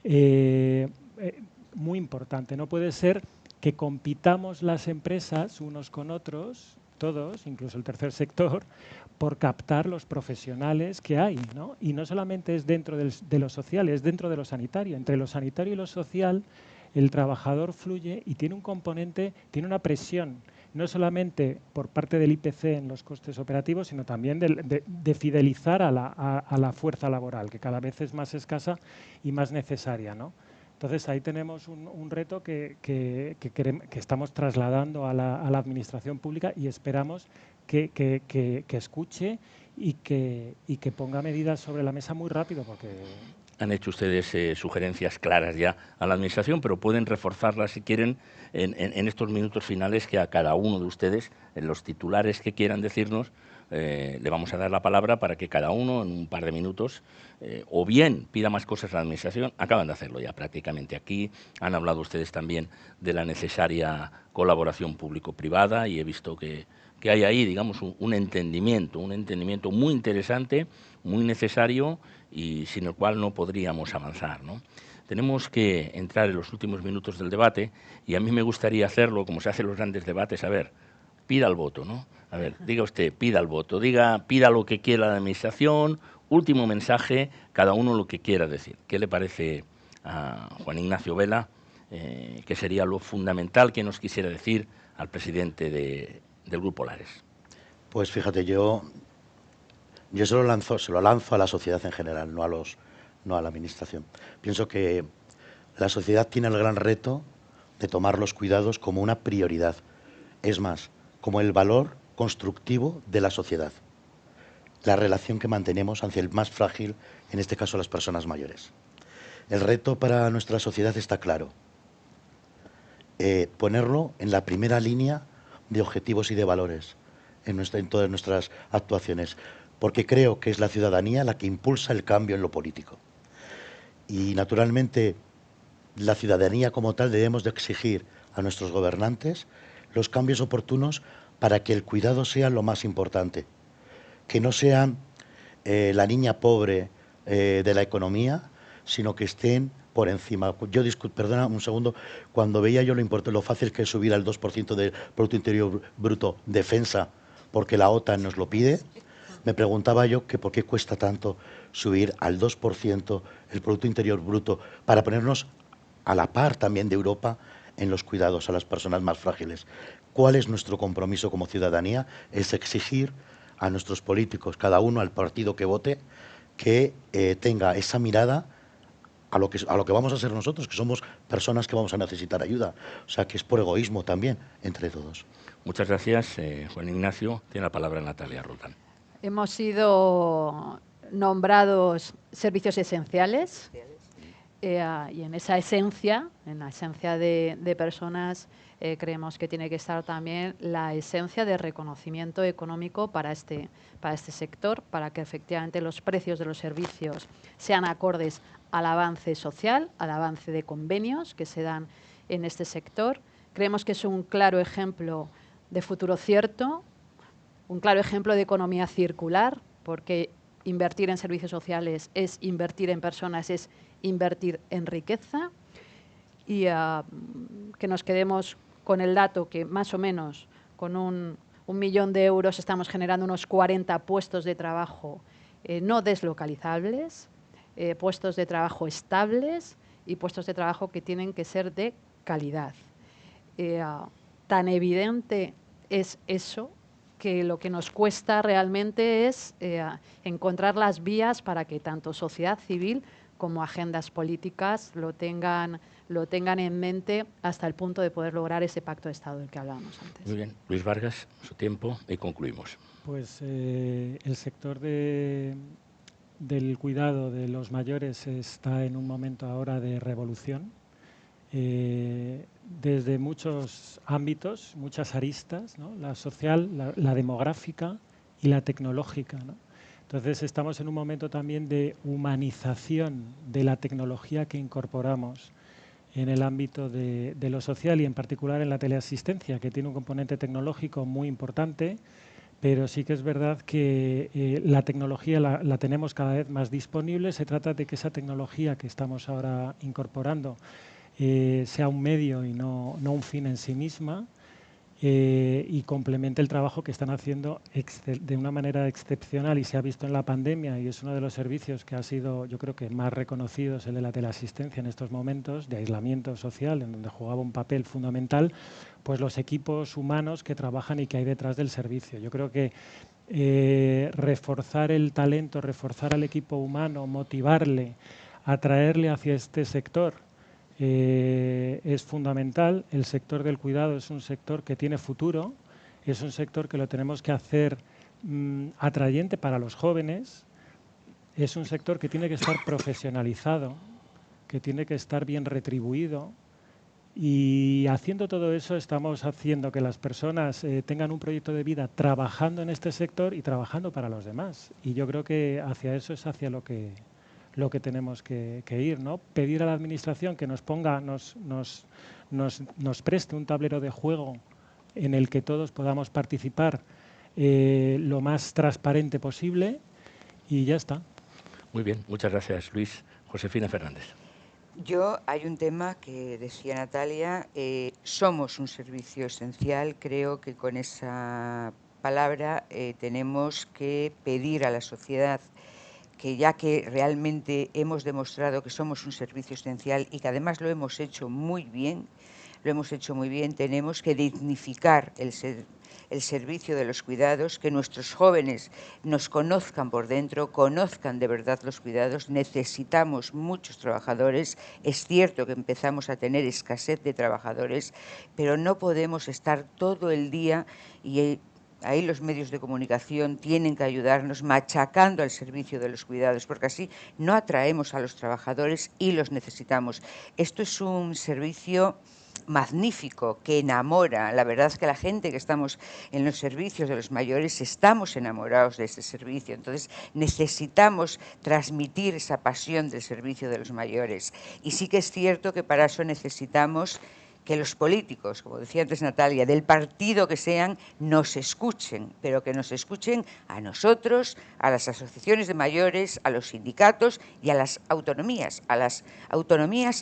muy importante. No puede ser que compitamos las empresas unos con otros, todos, incluso el tercer sector, por captar los profesionales que hay, ¿no? Y no solamente es dentro de lo social, es dentro de lo sanitario. Entre lo sanitario y lo social, el trabajador fluye y tiene un componente, tiene una presión, no solamente por parte del IPC en los costes operativos, sino también de fidelizar a la fuerza laboral, que cada vez es más escasa y más necesaria, ¿no? Entonces ahí tenemos un reto que estamos trasladando a la administración pública y esperamos que escuche y que ponga medidas sobre la mesa muy rápido, porque... Han hecho ustedes sugerencias claras ya a la Administración, pero pueden reforzarlas si quieren en estos minutos finales, que a cada uno de ustedes, en los titulares que quieran decirnos, le vamos a dar la palabra para que cada uno en un par de minutos o bien pida más cosas a la Administración. Acaban de hacerlo ya prácticamente aquí. Han hablado ustedes también de la necesaria colaboración público-privada y he visto que hay ahí, digamos, un entendimiento muy interesante, muy necesario y sin el cual no podríamos avanzar, ¿no? Tenemos que entrar en los últimos minutos del debate y a mí me gustaría hacerlo, como se hacen los grandes debates, a ver, pida el voto, ¿no? A ver, diga usted, pida el voto, pida lo que quiera la Administración, último mensaje, cada uno lo que quiera decir. ¿Qué le parece a Juan Ignacio Vela, que sería lo fundamental que nos quisiera decir al presidente del Grupo Lares? Pues fíjate, yo se lo lanzo a la sociedad en general, no a la Administración. Pienso que la sociedad tiene el gran reto de tomar los cuidados como una prioridad. Es más, como el valor constructivo de la sociedad. La relación que mantenemos hacia el más frágil, en este caso las personas mayores. El reto para nuestra sociedad está claro. Ponerlo en la primera línea de objetivos y de valores en todas nuestras actuaciones, porque creo que es la ciudadanía la que impulsa el cambio en lo político. Y naturalmente la ciudadanía como tal debemos de exigir a nuestros gobernantes los cambios oportunos para que el cuidado sea lo más importante, que no sea la niña pobre de la economía, sino que estén por encima. Yo perdona un segundo, cuando veía yo lo fácil que es subir al 2% del Producto Interior Bruto defensa, porque la OTAN nos lo pide, me preguntaba yo que por qué cuesta tanto subir al 2% el Producto Interior Bruto para ponernos a la par también de Europa en los cuidados a las personas más frágiles. ¿Cuál es nuestro compromiso como ciudadanía? Es exigir a nuestros políticos, cada uno al partido que vote, que tenga esa mirada a lo que vamos a ser nosotros, que somos personas que vamos a necesitar ayuda. O sea, que es por egoísmo también, entre todos. Muchas gracias, Juan Ignacio. Tiene la palabra Natalia Roldán. Hemos sido nombrados servicios esenciales y en esa esencia, de personas, creemos que tiene que estar también la esencia de reconocimiento económico para este sector, para que efectivamente los precios de los servicios sean acordes al avance social, al avance de convenios que se dan en este sector. Creemos que es un claro ejemplo de futuro cierto, un claro ejemplo de economía circular, porque invertir en servicios sociales es invertir en personas, es invertir en riqueza, y que nos quedemos con el dato que más o menos con un millón de euros estamos generando unos 40 puestos de trabajo no deslocalizables, puestos de trabajo estables y puestos de trabajo que tienen que ser de calidad. Tan evidente es eso que lo que nos cuesta realmente es encontrar las vías para que tanto sociedad civil como agendas políticas lo tengan en mente hasta el punto de poder lograr ese pacto de Estado del que hablábamos antes. Muy bien. Luis Vargas, su tiempo y concluimos. Pues el sector del cuidado de los mayores está en un momento ahora de revolución. Desde muchos ámbitos, muchas aristas, ¿no? La social, la demográfica y la tecnológica, ¿no? Entonces estamos en un momento también de humanización de la tecnología que incorporamos en el ámbito de lo social y en particular en la teleasistencia, que tiene un componente tecnológico muy importante, pero sí que es verdad que la tecnología la tenemos cada vez más disponible. Se trata de que esa tecnología que estamos ahora incorporando sea un medio y no un fin en sí misma, y complemente el trabajo que están haciendo de una manera excepcional, y se ha visto en la pandemia, y es uno de los servicios que ha sido, yo creo que más reconocidos, el de la teleasistencia en estos momentos de aislamiento social, en donde jugaba un papel fundamental, pues los equipos humanos que trabajan y que hay detrás del servicio. Yo creo que reforzar el talento, reforzar al equipo humano, motivarle, atraerle hacia este sector, es fundamental. El sector del cuidado es un sector que tiene futuro, es un sector que lo tenemos que hacer atrayente para los jóvenes, es un sector que tiene que estar profesionalizado, que tiene que estar bien retribuido, y haciendo todo eso estamos haciendo que las personas tengan un proyecto de vida trabajando en este sector y trabajando para los demás. Y yo creo que hacia eso es hacia lo que tenemos que ir, ¿no? Pedir a la Administración que nos preste un tablero de juego en el que todos podamos participar lo más transparente posible, y ya está. Muy bien, muchas gracias, Luis. Josefina Fernández. Hay un tema que decía Natalia, somos un servicio esencial. Creo que con esa palabra tenemos que pedir a la sociedad que, ya que realmente hemos demostrado que somos un servicio esencial y que además lo hemos hecho muy bien, tenemos que dignificar el servicio de los cuidados, que nuestros jóvenes nos conozcan por dentro, conozcan de verdad los cuidados. Necesitamos muchos trabajadores. Es cierto que empezamos a tener escasez de trabajadores, pero no podemos estar todo el día, y ahí los medios de comunicación tienen que ayudarnos machacando al servicio de los cuidados, porque así no atraemos a los trabajadores y los necesitamos. Esto es un servicio magnífico, que enamora. La verdad es que la gente que estamos en los servicios de los mayores estamos enamorados de este servicio. Entonces necesitamos transmitir esa pasión del servicio de los mayores. Y sí que es cierto que para eso necesitamos que los políticos, como decía antes Natalia, del partido que sean, nos escuchen, pero que nos escuchen a nosotros, a las asociaciones de mayores, a los sindicatos y a las autonomías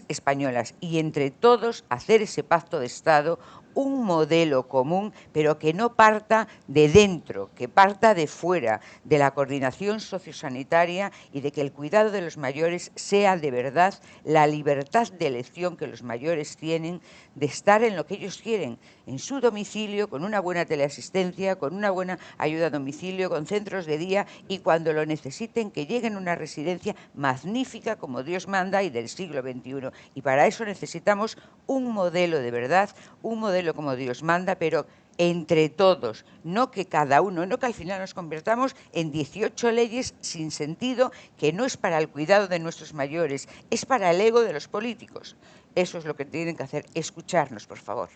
españolas, y entre todos hacer ese pacto de Estado, un modelo común, pero que no parta de dentro, que parta de fuera, de la coordinación sociosanitaria y de que el cuidado de los mayores sea de verdad la libertad de elección que los mayores tienen de estar en lo que ellos quieren, en su domicilio, con una buena teleasistencia, con una buena ayuda a domicilio, con centros de día, y cuando lo necesiten que lleguen a una residencia magnífica como Dios manda y del siglo XXI. Y para eso necesitamos un modelo de verdad, un modelo como Dios manda, pero entre todos, no que cada uno, no que al final nos convertamos en 18 leyes sin sentido, que no es para el cuidado de nuestros mayores, es para el ego de los políticos. Eso es lo que tienen que hacer, escucharnos, por favor.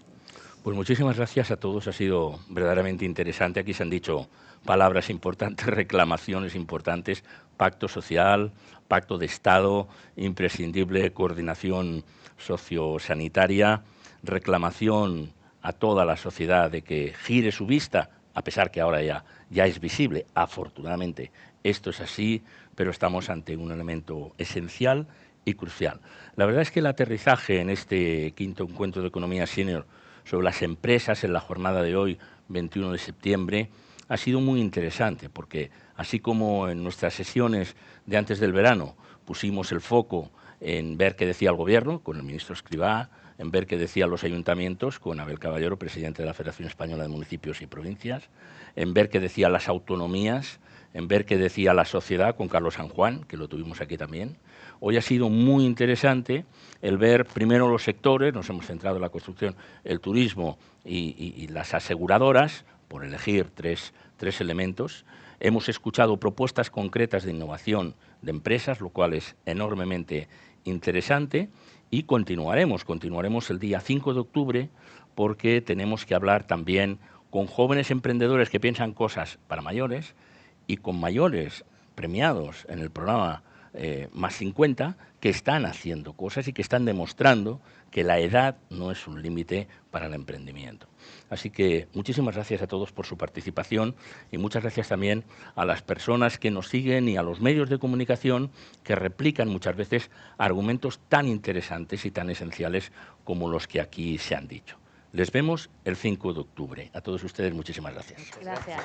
Pues muchísimas gracias a todos, ha sido verdaderamente interesante. Aquí se han dicho palabras importantes, reclamaciones importantes, pacto social, pacto de Estado, imprescindible coordinación sociosanitaria, reclamación a toda la sociedad de que gire su vista, a pesar que ahora ya es visible, afortunadamente esto es así, pero estamos ante un elemento esencial y crucial. La verdad es que el aterrizaje en este quinto encuentro de Economía Senior sobre las empresas en la jornada de hoy, 21 de septiembre, ha sido muy interesante, porque así como en nuestras sesiones de antes del verano pusimos el foco en ver qué decía el Gobierno, con el ministro Escrivá, en ver qué decían los ayuntamientos, con Abel Caballero, presidente de la Federación Española de Municipios y Provincias, en ver qué decían las autonomías, en ver qué decía la sociedad, con Carlos San Juan, que lo tuvimos aquí también. Hoy ha sido muy interesante el ver primero los sectores, nos hemos centrado en la construcción, el turismo y las aseguradoras, por elegir tres elementos. Hemos escuchado propuestas concretas de innovación de empresas, lo cual es enormemente interesante, y continuaremos el día 5 de octubre porque tenemos que hablar también con jóvenes emprendedores que piensan cosas para mayores y con mayores premiados en el programa Más 50, que están haciendo cosas y que están demostrando que la edad no es un límite para el emprendimiento. Así que muchísimas gracias a todos por su participación y muchas gracias también a las personas que nos siguen y a los medios de comunicación que replican muchas veces argumentos tan interesantes y tan esenciales como los que aquí se han dicho. Les vemos el 5 de octubre. A todos ustedes, muchísimas gracias. Gracias.